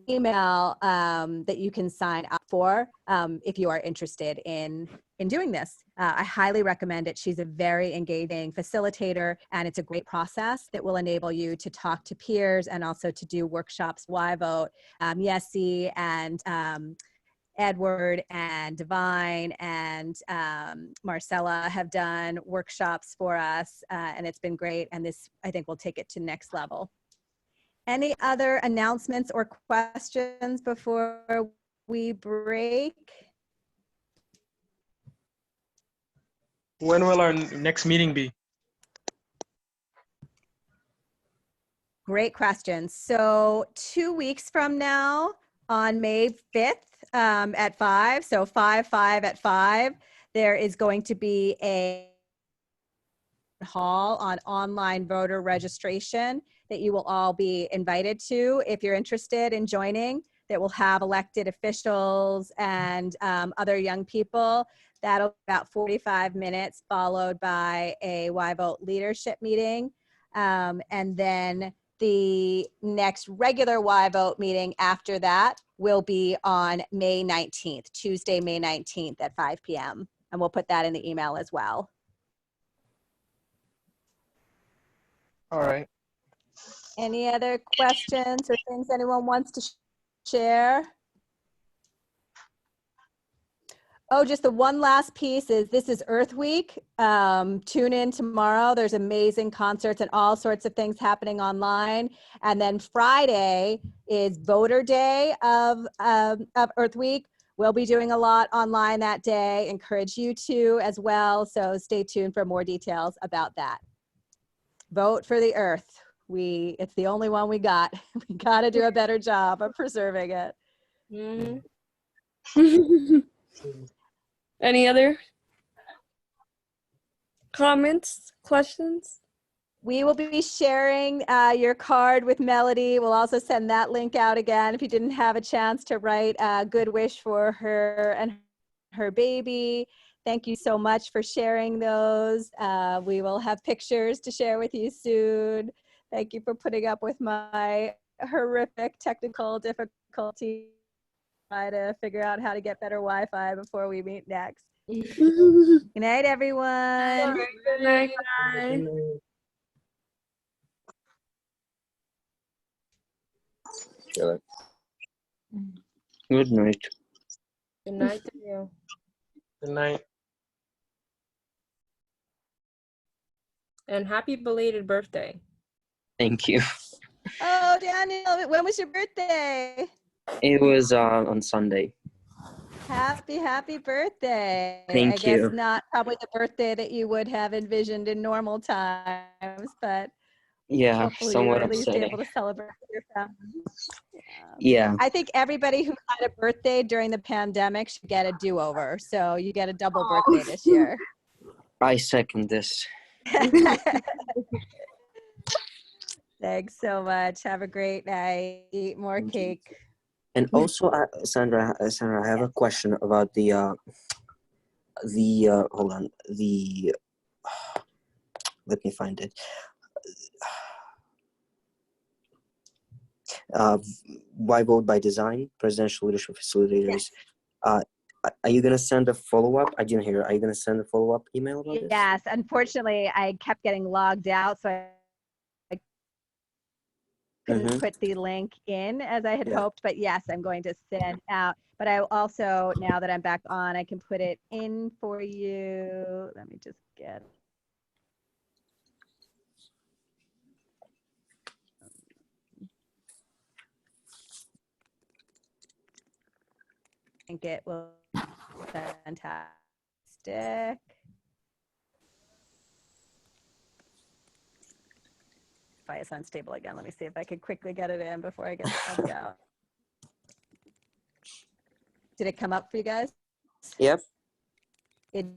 email that you can sign up for if you are interested in doing this. I highly recommend it. She's a very engaging facilitator, and it's a great process that will enable you to talk to peers and also to do workshops. YVote, Yessie and Edward and Divine and Marcella have done workshops for us, and it's been great. And this, I think, will take it to next level. Any other announcements or questions before we break? When will our next meeting be? Great question. So 2 weeks from now, on May 5th at 5, so 5 at 5, there is going to be a hall on online voter registration that you will all be invited to if you're interested in joining, that will have elected officials and other young people. That'll be about 45 minutes, followed by a YVote leadership meeting. And then the next regular YVote meeting after that will be on May 19th, Tuesday, May 19th at 5 p.m. And we'll put that in the email as well. All right. Any other questions or things anyone wants to share? Oh, just the one last piece is this is Earth Week. Tune in tomorrow. There's amazing concerts and all sorts of things happening online. And then Friday is Voter Day of Earth Week. We'll be doing a lot online that day. Encourage you to as well. So stay tuned for more details about that. Vote for the Earth. It's the only one we got. We got to do a better job of preserving it. Mm-hmm. Any other comments, questions? We will be sharing your card with Melody. We'll also send that link out again if you didn't have a chance to write a good wish for her and her baby. Thank you so much for sharing those. We will have pictures to share with you soon. Thank you for putting up with my horrific technical difficulty. Try to figure out how to get better Wi-Fi before we meet next. Good night, everyone. Good night. Bye. Good night. Good night to you. Good night. And happy belated birthday. Thank you. Oh, Daniel, when was your birthday? It was on Sunday. Happy birthday. Thank I guess you. not probably the birthday that you would have envisioned in normal times, but Yeah, hopefully you were somewhat at least upsetting. able to celebrate with your family. Yeah. I think everybody who had a birthday during the pandemic should get a do-over. So you get a double birthday this year. I second this. Thanks so much. Have a great night. Eat more cake. And also, Sandra, I have a question about the hold on, the let me find it. YVote by Design, Presidential Leadership Facilitators. Yes. Are you gonna send a follow-up? I didn't hear. Are you gonna send a follow-up email about this? Yes, unfortunately, I kept getting logged out, so I couldn't put the link in as I had hoped. But yes, I'm going to send out. But I also, now that I'm back on, I can put it in for you. Let me just get. I think it will be fantastic. Wi-Fi is unstable again. Let me see if I can quickly get it in before I get logged out. Did it come up for you guys? Yep. It's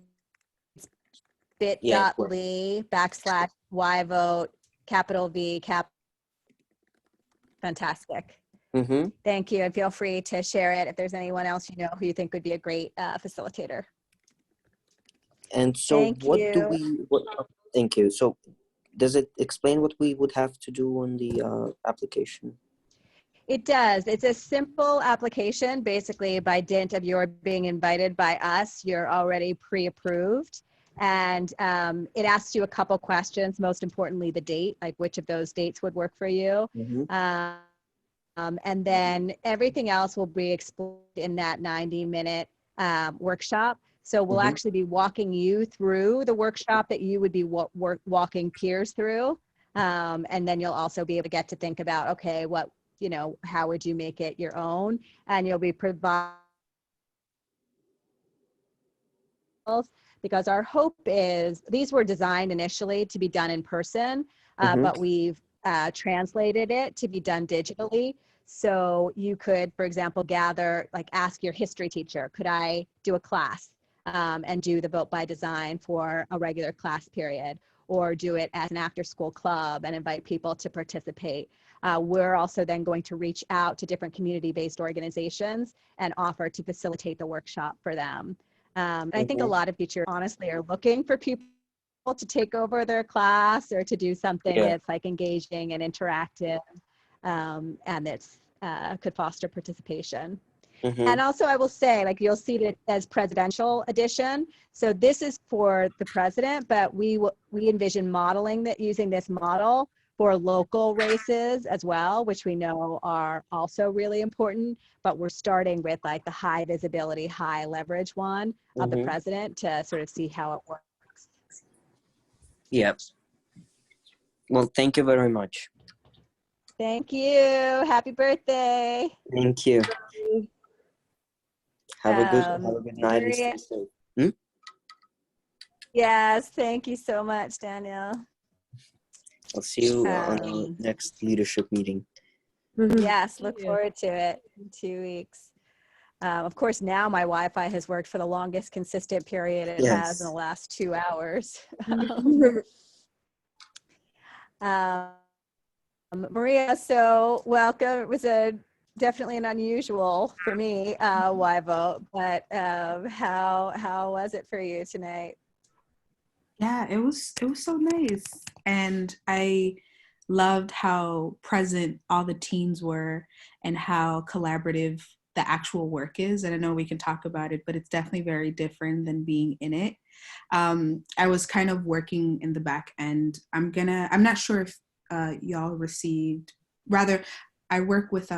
bit.ly/YVote, capital V, fantastic. Thank you. And feel free to share it if there's anyone else you know who you think would be a great facilitator. And so Thank you. Thank you. So does it explain what we would have to do on the application? It does. It's a simple application. Basically, by dint of your being invited by us, you're already pre-approved. And it asks you a couple questions, most importantly, the date, like which of those dates would work for you. And then everything else will be explored in that 90-minute workshop. So we'll actually be walking you through the workshop that you would be walking peers through. And then you'll also be able to get to think about, okay, how would you make it your own? And you'll be provided, because our hope is, these were designed initially to be done in person, but we've translated it to be done digitally. So you could, for example, ask your history teacher, could I do a class and do the Vote by Design for a regular class period, or do it as an after-school club and invite people to participate. We're also then going to reach out to different community-based organizations and offer to facilitate the workshop for them. And I think a lot of teachers honestly are looking for people to take over their class or to do something that's like engaging and interactive, and that's could foster participation. And also I will say, like, you'll see it as presidential edition. So this is for the president, but we envision using this model for local races as well, which we know are also really important, but we're starting with like the high visibility, high leverage one of the president to sort of see how it works. Yep. Well, thank you very much. Thank you. Happy birthday. Thank you. Have a good night and stay safe. Yes, thank you so much, Daniel. I'll see you on the next leadership meeting. Yes, look forward to it in 2 weeks. Of course, now my Wi-Fi has worked for the longest consistent period it has in the last 2 hours. Maria, so welcome. It was definitely an unusual for me YVote, but how was it for you tonight? Yeah, it was so nice, and I loved how present all the teens were and how collaborative the actual work is. And I know we can talk about it, but it's definitely very different than being in it. I was kind of working in the back end. I'm not sure if y'all received, rather, I work with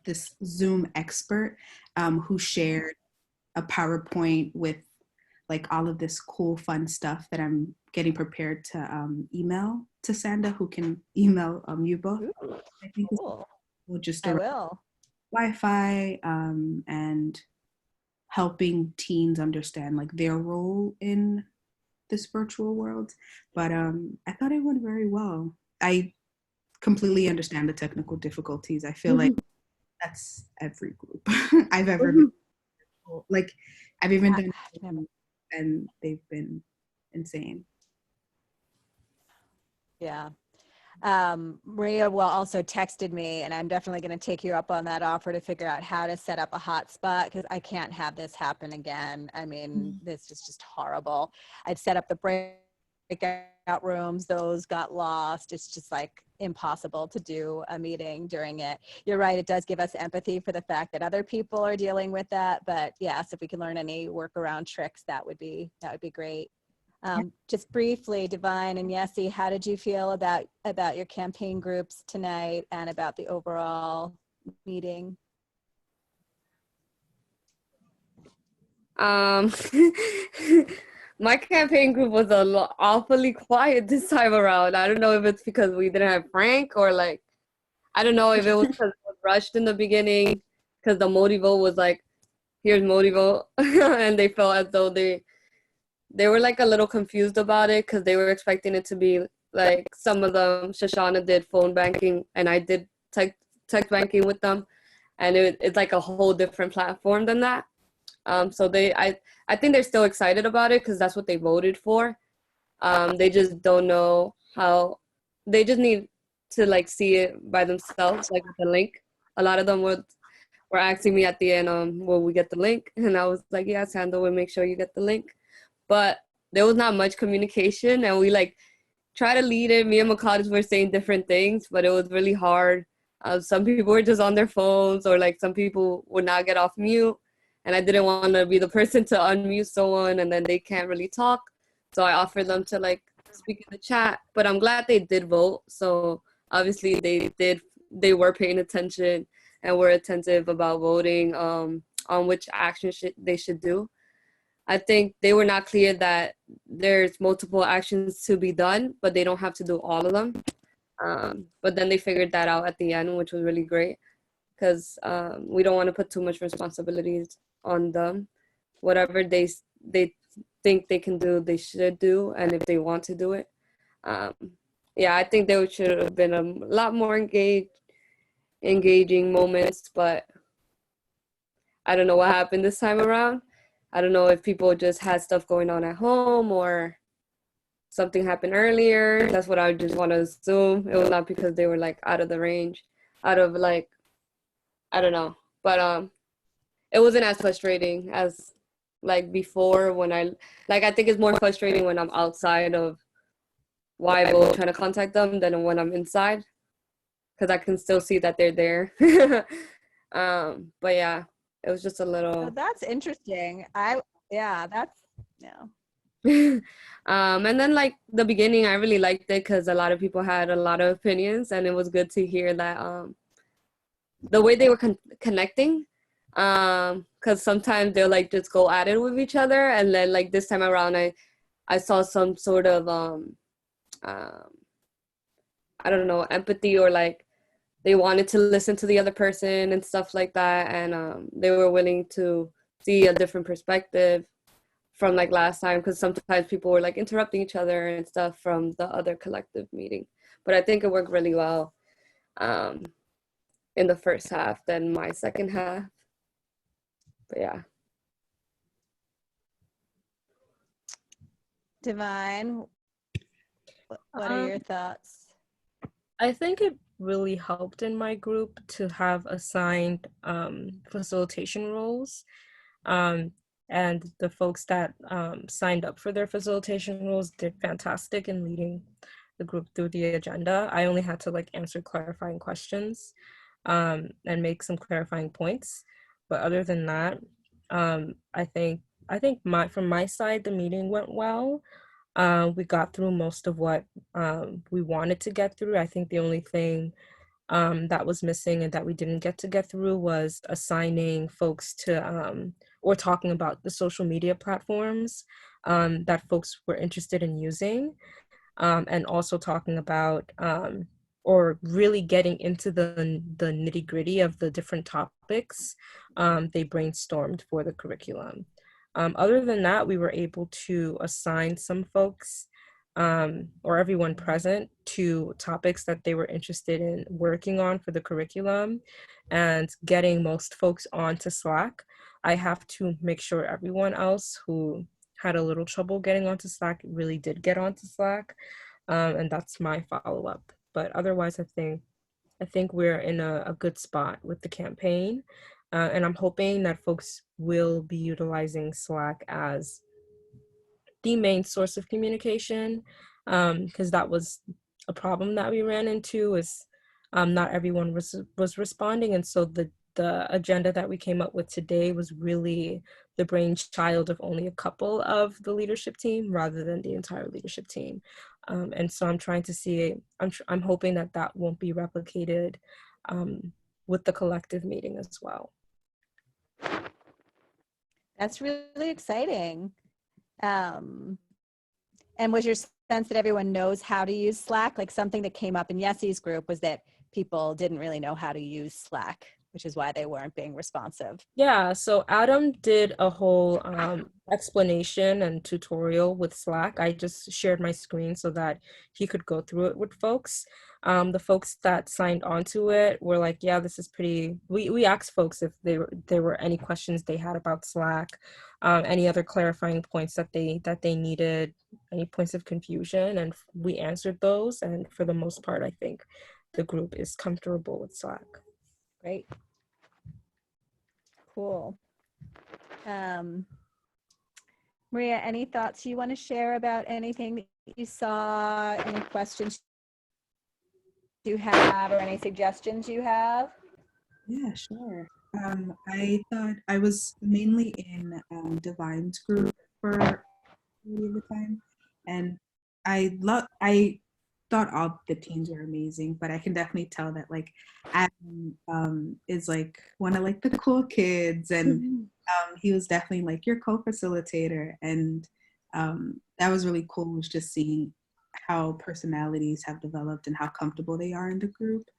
this Zoom expert who shared a PowerPoint with like all of this cool, fun stuff that I'm getting prepared to email to Sanda, who can email you both. Ooh, I think cool. we'll just I will. Wi-Fi and helping teens understand like their role in this virtual world. But I thought it went very well. I completely understand the technical difficulties. I feel like that's every group I've ever been. Like I've even done and they've been insane. Yeah. Maria will also texted me, and I'm definitely going to take you up on that offer to figure out how to set up a hotspot, because I can't have this happen again. I mean, this is just horrible. I'd set up the breakout rooms, those got lost. It's just like impossible to do a meeting during it. You're right, it does give us empathy for the fact that other people are dealing with that, but yes, if we can learn any workaround tricks, that would be great. Just briefly, Divine and Yessie, how did you feel about your campaign groups tonight and about the overall meeting? My campaign group was awfully quiet this time around. I don't know if it's because we didn't have Frank, or like, I don't know if it was because it was rushed in the beginning, because the Motivo was like, here's Motivo, and they felt as though they were like a little confused about it, because they were expecting it to be like, some of them, Shoshana did phone banking and I did text banking with them, and it's like a whole different platform than that. So I think they're still excited about it because that's what they voted for. They just don't know how. They just need to like see it by themselves, like with the link. A lot of them were asking me at the end, will we get the link? And I was like, yeah, Sandra will make sure you get the link. But there was not much communication, and we like try to lead it. Me and Makadis were saying different things, but it was really hard. Some people were just on their phones, or like some people would not get off mute. And I didn't want to be the person to unmute someone and then they can't really talk. So I offered them to like speak in the chat, but I'm glad they did vote. So obviously they were paying attention and were attentive about voting on which action they should do. I think they were not clear that there's multiple actions to be done, but they don't have to do all of them. But then they figured that out at the end, which was really great, because we don't want to put too much responsibilities on them. Whatever they think they can do, they should do, and if they want to do it. Yeah, I think there should have been a lot more engaging moments, but I don't know what happened this time around. I don't know if people just had stuff going on at home or something happened earlier. That's what I just want to assume. It was not because they were like out of the range, out of like, I don't know. But it wasn't as frustrating as like before, when I think it's more frustrating when I'm outside of YVote trying to contact them than when I'm inside, because I can still see that they're there. But yeah, it was just a little. Oh, that's interesting. That's. And then like the beginning, I really liked it because a lot of people had a lot of opinions, and it was good to hear that the way they were connecting, because sometimes they'll like just go at it with each other, and then like this time around I saw some sort of I don't know, empathy, or like they wanted to listen to the other person and stuff like that, and they were willing to see a different perspective from like last time, because sometimes people were like interrupting each other and stuff from the other collective meeting. But I think it worked really well in the first half than my second half. But yeah. Divine. What are your thoughts? I think it really helped in my group to have assigned facilitation roles. And the folks that signed up for their facilitation roles did fantastic in leading the group through the agenda. I only had to like answer clarifying questions and make some clarifying points. But other than that, I think from my side, the meeting went well. We got through most of what we wanted to get through. I think the only thing that was missing and that we didn't get through was assigning folks to or talking about the social media platforms that folks were interested in using, and also talking about or really getting into the nitty gritty of the different topics they brainstormed for the curriculum. Other than that, we were able to assign some folks or everyone present to topics that they were interested in working on for the curriculum and getting most folks onto Slack. I have to make sure everyone else who had a little trouble getting onto Slack really did get onto Slack. And that's my follow-up. But otherwise, I think we're in a good spot with the campaign. And I'm hoping that folks will be utilizing Slack as the main source of communication, because that was a problem that we ran into, is not everyone was responding. And so the agenda that we came up with today was really the brainchild of only a couple of the leadership team rather than the entire leadership team. And so I'm trying to see, I'm hoping that that won't be replicated with the collective meeting as well. That's really exciting. And was your sense that everyone knows how to use Slack? Like something that came up in Yessie's group was that people didn't really know how to use Slack, which is why they weren't being responsive. Yeah, so Adam did a whole explanation and tutorial with Slack. I just shared my screen so that he could go through it with folks. The folks that signed onto it were like, yeah, this is pretty, we asked folks if there were any questions they had about Slack, any other clarifying points that they needed, any points of confusion, and we answered those. And for the most part, I think the group is comfortable with Slack. Great. Cool. Maria, any thoughts you want to share about anything that you saw, any questions you have, or any suggestions you have? Yeah, sure. I thought I was mainly in Divine's group for the time, and I thought all the teams were amazing, but I can definitely tell that like Adam is like one of like the cool kids, and he was definitely like your co-facilitator, and that was really cool, was just seeing how personalities have developed and how comfortable they are in the group.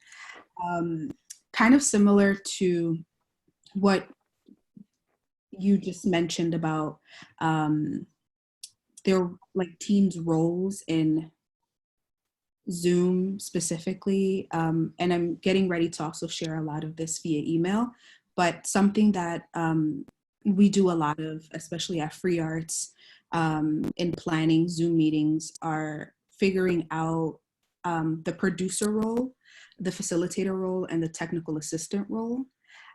Kind of similar to what you just mentioned about their like teams' roles in Zoom specifically, and I'm getting ready to also share a lot of this via email, but something that we do a lot of, especially at Free Arts, in planning Zoom meetings, are figuring out the producer role, the facilitator role, and the technical assistant role.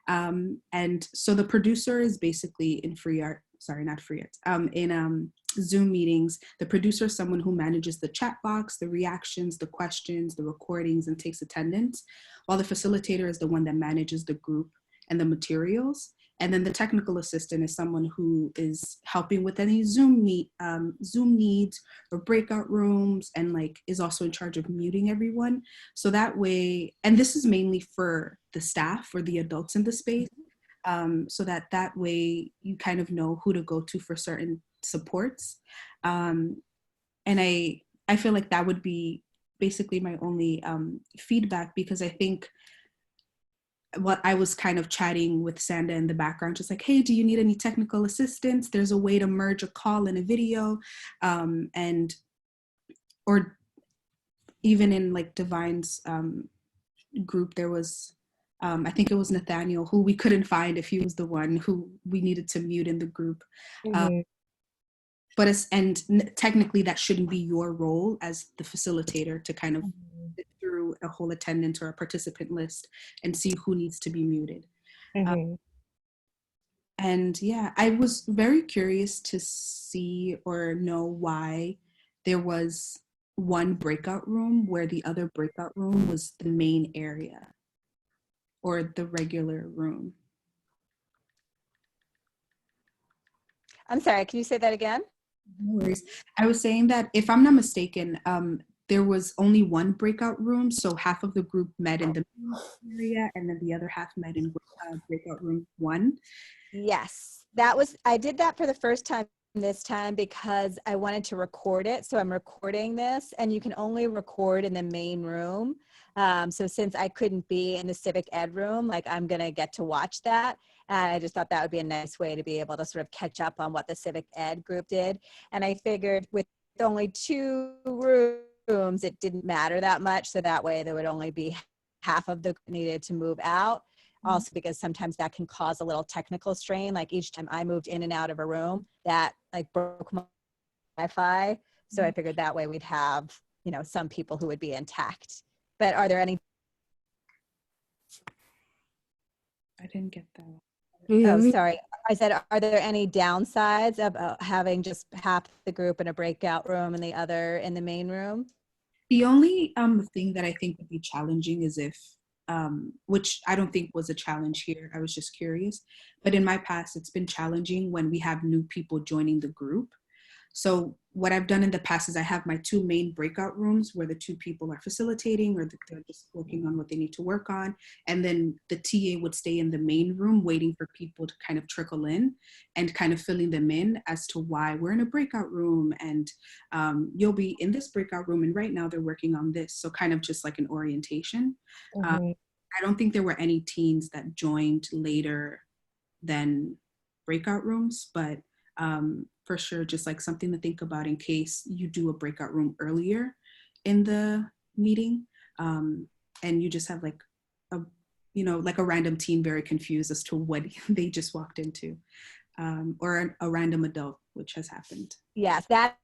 And so the producer is basically in Zoom meetings, the producer is someone who manages the chat box, the reactions, the questions, the recordings, and takes attendance, while the facilitator is the one that manages the group and the materials. And then the technical assistant is someone who is helping with any Zoom needs or breakout rooms, and like is also in charge of muting everyone. So that way, and this is mainly for the staff or the adults in the space, so that way you kind of know who to go to for certain supports. And I feel like that would be basically my only feedback, because I think what I was kind of chatting with Sanda in the background, just like, hey, do you need any technical assistance? There's a way to merge a call and a video, or even in like Divine's group, there was, I think it was Nathaniel, who we couldn't find if he was the one who we needed to mute in the group. but technically that shouldn't be your role as the facilitator to kind of sit through a whole attendance or a participant list and see who needs to be muted. And yeah, I was very curious to see or know why there was one breakout room where the other breakout room was the main area or the regular room. I'm sorry, can you say that again? No worries. I was saying that if I'm not mistaken, there was only one breakout room, so half of the group met in the main area and then the other half met in breakout room 1. Yes, I did that for the first time this time because I wanted to record it. So I'm recording this, and you can only record in the main room. So since I couldn't be in the civic ed room, like I'm gonna get to watch that. And I just thought that would be a nice way to be able to sort of catch up on what the civic ed group did. And I figured with only 2 rooms, it didn't matter that much. So that way there would only be half of the needed to move out. Also because sometimes that can cause a little technical strain. Like each time I moved in and out of a room, that like broke my Wi-Fi. So I figured that way we'd have, some people who would be intact. But are there any? I didn't get that. Oh, sorry. I said, are there any downsides of having just half the group in a breakout room and the other in the main room? The only thing that I think would be challenging is if, which I don't think was a challenge here, I was just curious, but in my past, it's been challenging when we have new people joining the group. So what I've done in the past is I have my 2 main breakout rooms where the 2 people are facilitating or they're just working on what they need to work on. And then the TA would stay in the main room waiting for people to kind of trickle in and kind of filling them in as to why we're in a breakout room and you'll be in this breakout room and right now they're working on this. So kind of just like an orientation. I don't think there were any teens that joined later than breakout rooms, but for sure, just like something to think about in case you do a breakout room earlier in the meeting, and you just have like a random teen very confused as to what they just walked into, or a random adult, which has happened. Yes, that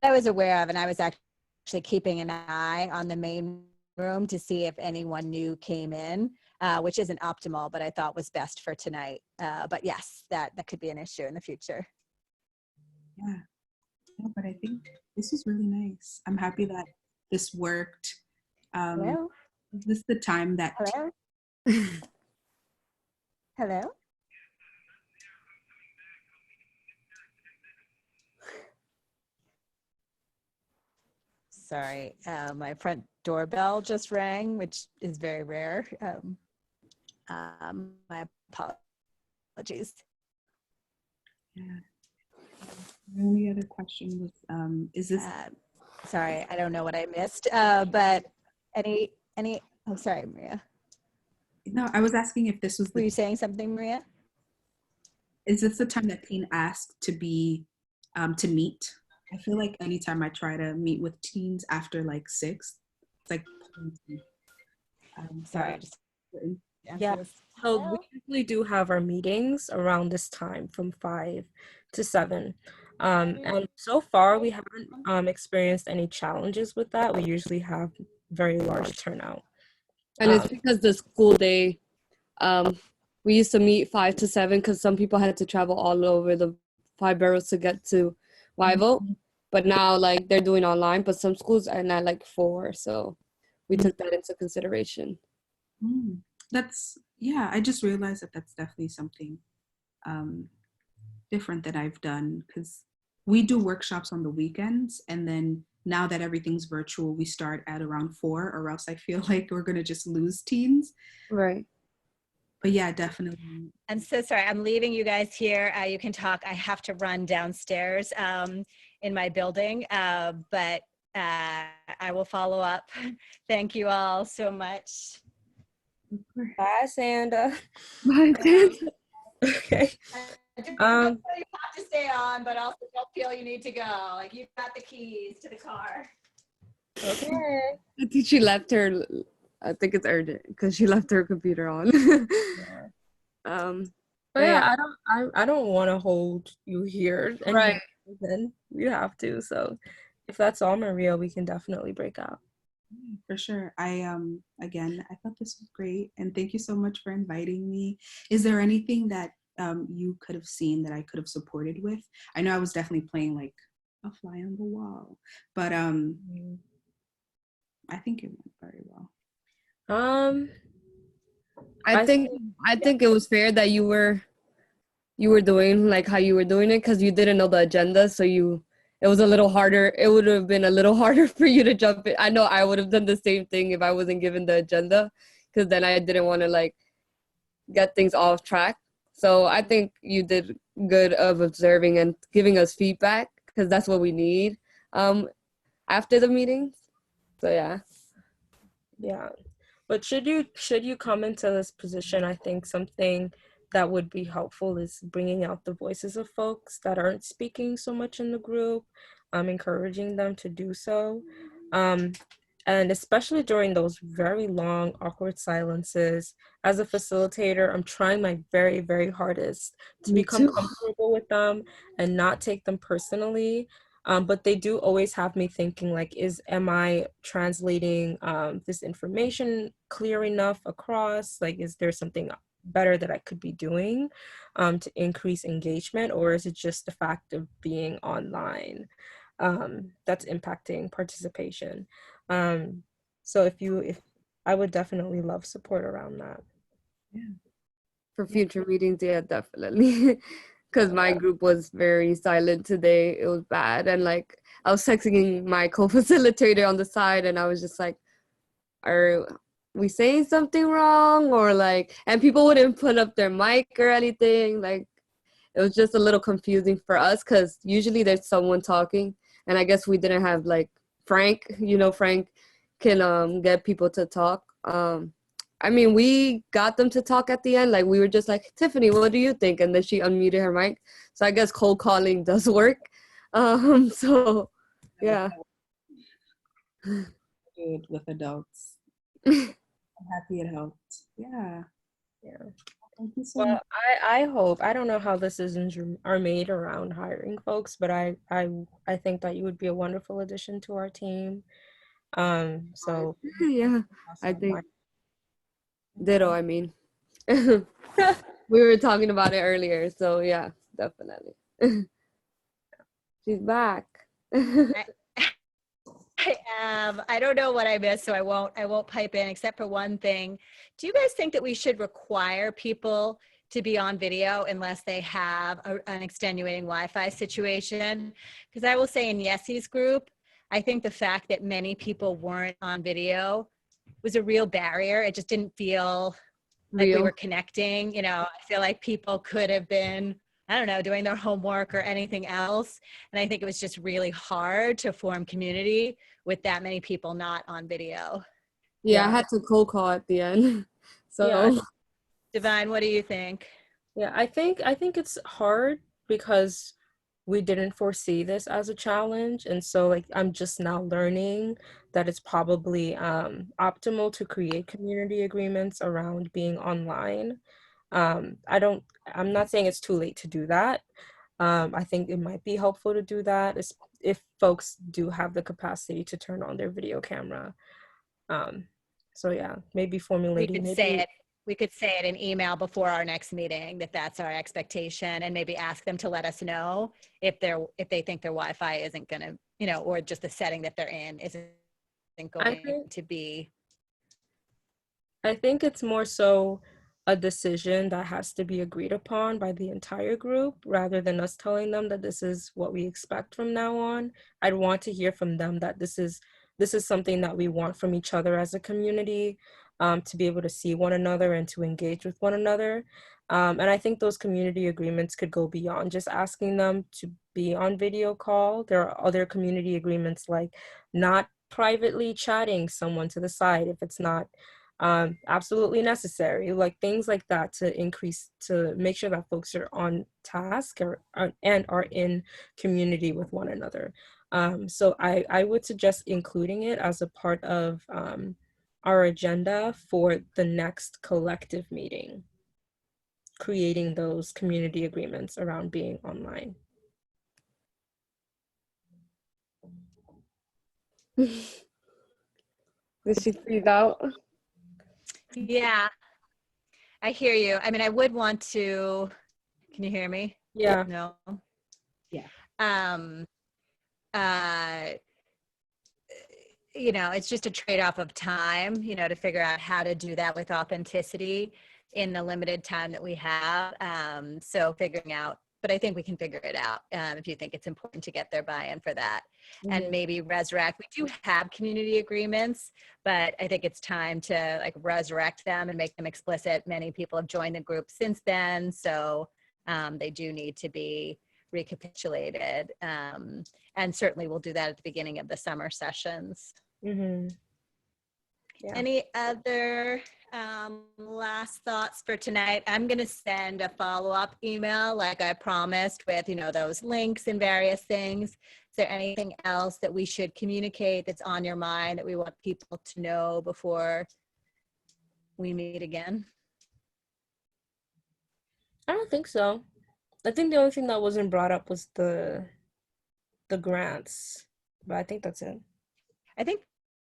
I was aware of, and I was actually keeping an eye on the main room to see if anyone new came in, which isn't optimal, but I thought was best for tonight. But yes, that could be an issue in the future. Yeah, but I think this is really nice. I'm happy that this worked. Hello? Is this the time that... Hello? Hello? Sorry, my front doorbell just rang, which is very rare. My apologies. Yeah. The only other question was, is this? Sorry, I don't know what I missed, but any, oh, sorry, Maria. No, I was asking if this was. Were you saying something, Maria? Is this the time that teen asked to be, to meet? I feel like anytime I try to meet with teens after like 6, it's like. Sorry. Yeah, so we usually do have our meetings around this time from 5 to 7. And so far we haven't experienced any challenges with that. We usually have very large turnout. And it's because the school day, we used to meet 5 to 7 because some people had to travel all over the 5 boroughs to get to YVote. But now like they're doing online, but some schools are not like 4. So we took that into consideration. That's, yeah, I just realized that that's definitely something different that I've done, because we do workshops on the weekends, and then now that everything's virtual, we start at around 4, or else I feel like we're gonna just lose teens. Right. But yeah, definitely. I'm so sorry, I'm leaving you guys here. You can talk. I have to run downstairs in my building, but I will follow up. Thank you all so much. Bye, Sanda. Bye, Sanda. Okay. You have to stay on, but also don't feel you need to go. Like, you've got the keys to the car. Okay. I think she left her. I think it's urgent because she left her computer on. But yeah, I don't want to hold you here. Right. then we have to. So if that's all, Maria, we can definitely break out. For sure. Again, I thought this was great, and thank you so much for inviting me. Is there anything that you could have seen that I could have supported with? I know I was definitely playing like a fly on the wall, but I think it went very well. I think it was fair that you were doing like how you were doing it, because you didn't know the agenda, so it was a little harder. It would have been a little harder for you to jump in. I know I would have done the same thing if I wasn't given the agenda, because then I didn't want to like get things off track. So I think you did good of observing and giving us feedback, because that's what we need after the meetings. So yeah. Yeah. But should you come into this position, I think something that would be helpful is bringing out the voices of folks that aren't speaking so much in the group, encouraging them to do so. And especially during those very long, awkward silences, as a facilitator, I'm trying my very, very hardest to Me become too. comfortable with them and not take them personally. But they do always have me thinking like, am I translating this information clear enough across? Like, is there something better that I could be doing to increase engagement? Or is it just the fact of being online that's impacting participation? So if I would definitely love support around that. For future meetings, yeah, definitely. Because my group was very silent today. It was bad. And like, I was texting my co-facilitator on the side, and I was just like, are we saying something wrong? Or like, and people wouldn't put up their mic or anything. Like, it was just a little confusing for us, because usually there's someone talking. And I guess we didn't have like Frank, Frank can get people to talk. I mean, we got them to talk at the end. Like, we were just like, Tiffany, what do you think? And then she unmuted her mic. So I guess cold calling does work. So yeah. Good with adults. I'm happy it helped. Yeah. Thank you so Well, much. I hope, I don't know how decisions are made around hiring folks, but I think that you would be a wonderful addition to our team. So Yeah, I think ditto, I mean. We were talking about it earlier, so yeah, definitely. She's back. I don't know what I missed, so I won't pipe in except for one thing. Do you guys think that we should require people to be on video unless they have an extenuating Wi-Fi situation? Because I will say in Yessie's group, I think the fact that many people weren't on video was a real barrier. It just didn't feel like we Real. were connecting. I feel like people could have been, I don't know, doing their homework or anything else. And I think it was just really hard to form community with that many people not on video. Yeah, I had to cold call at the end. So Yeah. Divine, what do you think? Yeah, I think it's hard because we didn't foresee this as a challenge, and so like I'm just now learning that it's probably optimal to create community agreements around being online. I'm not saying it's too late to do that. I think it might be helpful to do that if folks do have the capacity to turn on their video camera. So yeah, maybe formulating. We could say it in email before our next meeting that that's our expectation, and maybe ask them to let us know if they think their Wi-Fi isn't going to, or just the setting that they're in isn't going to be. I think it's more so a decision that has to be agreed upon by the entire group rather than us telling them that this is what we expect from now on. I'd want to hear from them that this is something that we want from each other as a community, to be able to see one another and to engage with one another. And I think those community agreements could go beyond just asking them to be on video call. There are other community agreements like not privately chatting someone to the side if it's not absolutely necessary, like things like that, to make sure that folks are on task and are in community with one another. So I would suggest including it as a part of our agenda for the next collective meeting, creating those community agreements around being online. Did she freeze out? Yeah, I hear you. I mean, I would want to, can you hear me? Yeah. No? Yeah. You know, it's just a trade-off of time, you know, to figure out how to do that with authenticity in the limited time that we have. So figuring out, but I think we can figure it out if you think it's important to get their buy-in for that. And maybe resurrect. We do have community agreements, but I think it's time to like resurrect them and make them explicit. Many people have joined the group since then, so they do need to be recapitulated. And certainly we'll do that at the beginning of the summer sessions. Yeah. Any other last thoughts for tonight? I'm going to send a follow-up email like I promised with, you know, those links and various things. Is there anything else that we should communicate that's on your mind that we want people to know before we meet again? I don't think so. I think the only thing that wasn't brought up was the grants, but I think that's it. I think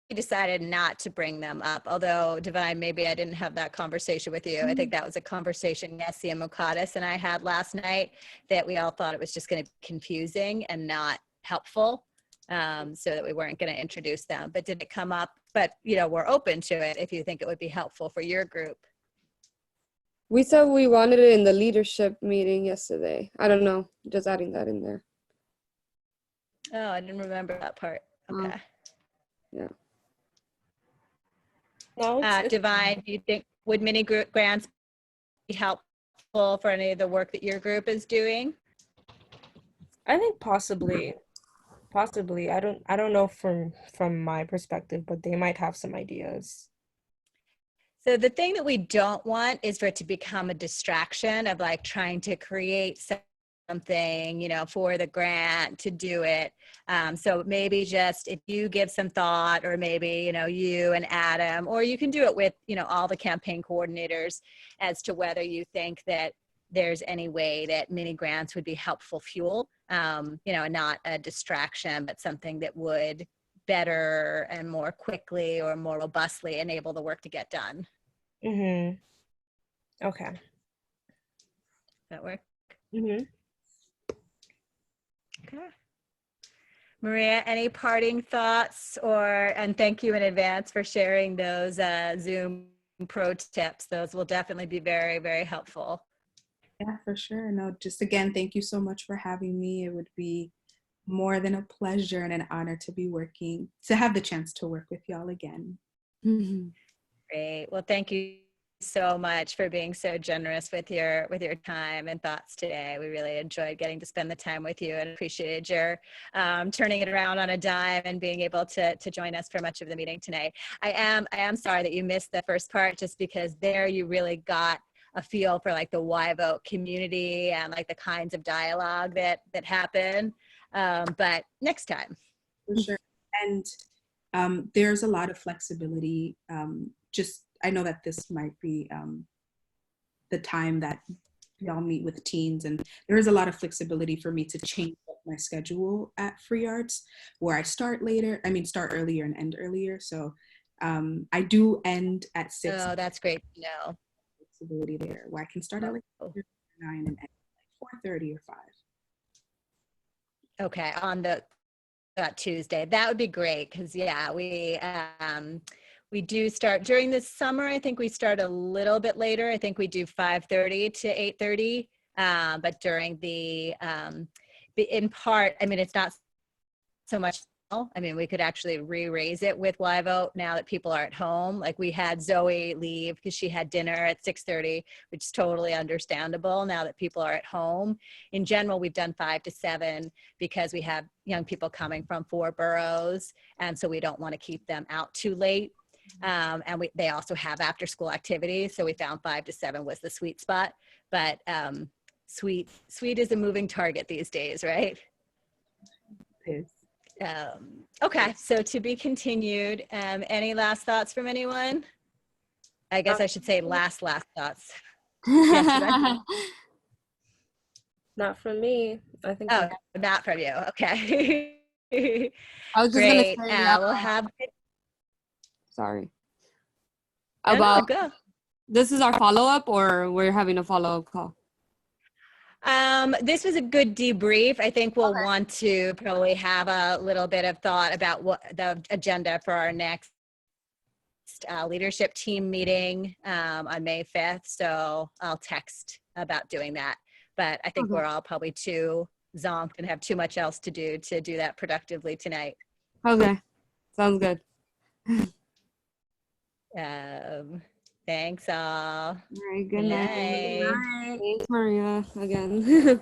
we decided not to bring them up, although Divine, maybe I didn't have that conversation with you. I think that was a conversation Nessie and Mokatis and I had last night, that we all thought it was just going to be confusing and not helpful, so that we weren't going to introduce them. But did it come up? But, you know, we're open to it if you think it would be helpful for your group. We said we wanted it in the leadership meeting yesterday. I don't know, just adding that in there. Oh, I didn't remember that part. Okay. Yeah. No, Divine, do you think, would mini group grants be helpful for any of the work that your group is doing? I think possibly. I don't know from my perspective, but they might have some ideas. So the thing that we don't want is for it to become a distraction of like trying to create something, you know, for the grant to do it. So maybe just if you give some thought, or maybe, you know, you and Adam, or you can do it with, you know, all the campaign coordinators, as to whether you think that there's any way that mini grants would be helpful fuel, you know, and not a distraction, but something that would better and more quickly or more robustly enable the work to get done. Okay. Does that work? Okay. Maria, any parting thoughts, and thank you in advance for sharing those Zoom pro tips. Those will definitely be very, very helpful. Yeah, for sure. No, just again, thank you so much for having me. It would be more than a pleasure and an honor to have the chance to work with y'all again. Great. Well, thank you so much for being so generous with your time and thoughts today. We really enjoyed getting to spend the time with you and appreciated your turning it around on a dime and being able to join us for much of the meeting tonight. I am sorry that you missed the first part, just because there you really got a feel for like the YVote community and like the kinds of dialogue that happen. But next time. For sure. And there's a lot of flexibility. I know that this might be the time that y'all meet with teens, and there is a lot of flexibility for me to change up my schedule at Free Arts, where I start earlier and end earlier. So I do end at 6. Oh, that's great to know. Flexibility there, where I can start at like 9 and end at 4:30 or 5. Okay, on that Tuesday, that would be great, because yeah, we do start during the summer. I think we start a little bit later. I think we do 5:30 to 8:30, but during the in part, I mean, it's not so much. I mean, we could actually re-raise it with YVote now that people are at home. Like, we had Zoe leave because she had dinner at 6:30, which is totally understandable now that people are at home. In general, we've done 5 to 7 because we have young people coming from 4 boroughs, and so we don't want to keep them out too late. And they also have after school activities, so we found 5 to 7 was the sweet spot. But sweet is a moving target these days, right? It is. Okay, so to be continued. Any last thoughts from anyone? I guess I should say last thoughts. Yes, not from me. I think. Oh, not from you. Okay. I was just Great. gonna say, We'll have. sorry. No, About go. this is our follow up, or we're having a follow up call. This was a good debrief. I think we'll want to probably have a little bit of thought about what the agenda for our next leadership team meeting on May 5th. So I'll text about doing that. But I think we're all probably too zonked and have too much else to do that productively tonight. Okay, sounds good. Thanks all. All right, good night. Night. Thanks, Maria, again.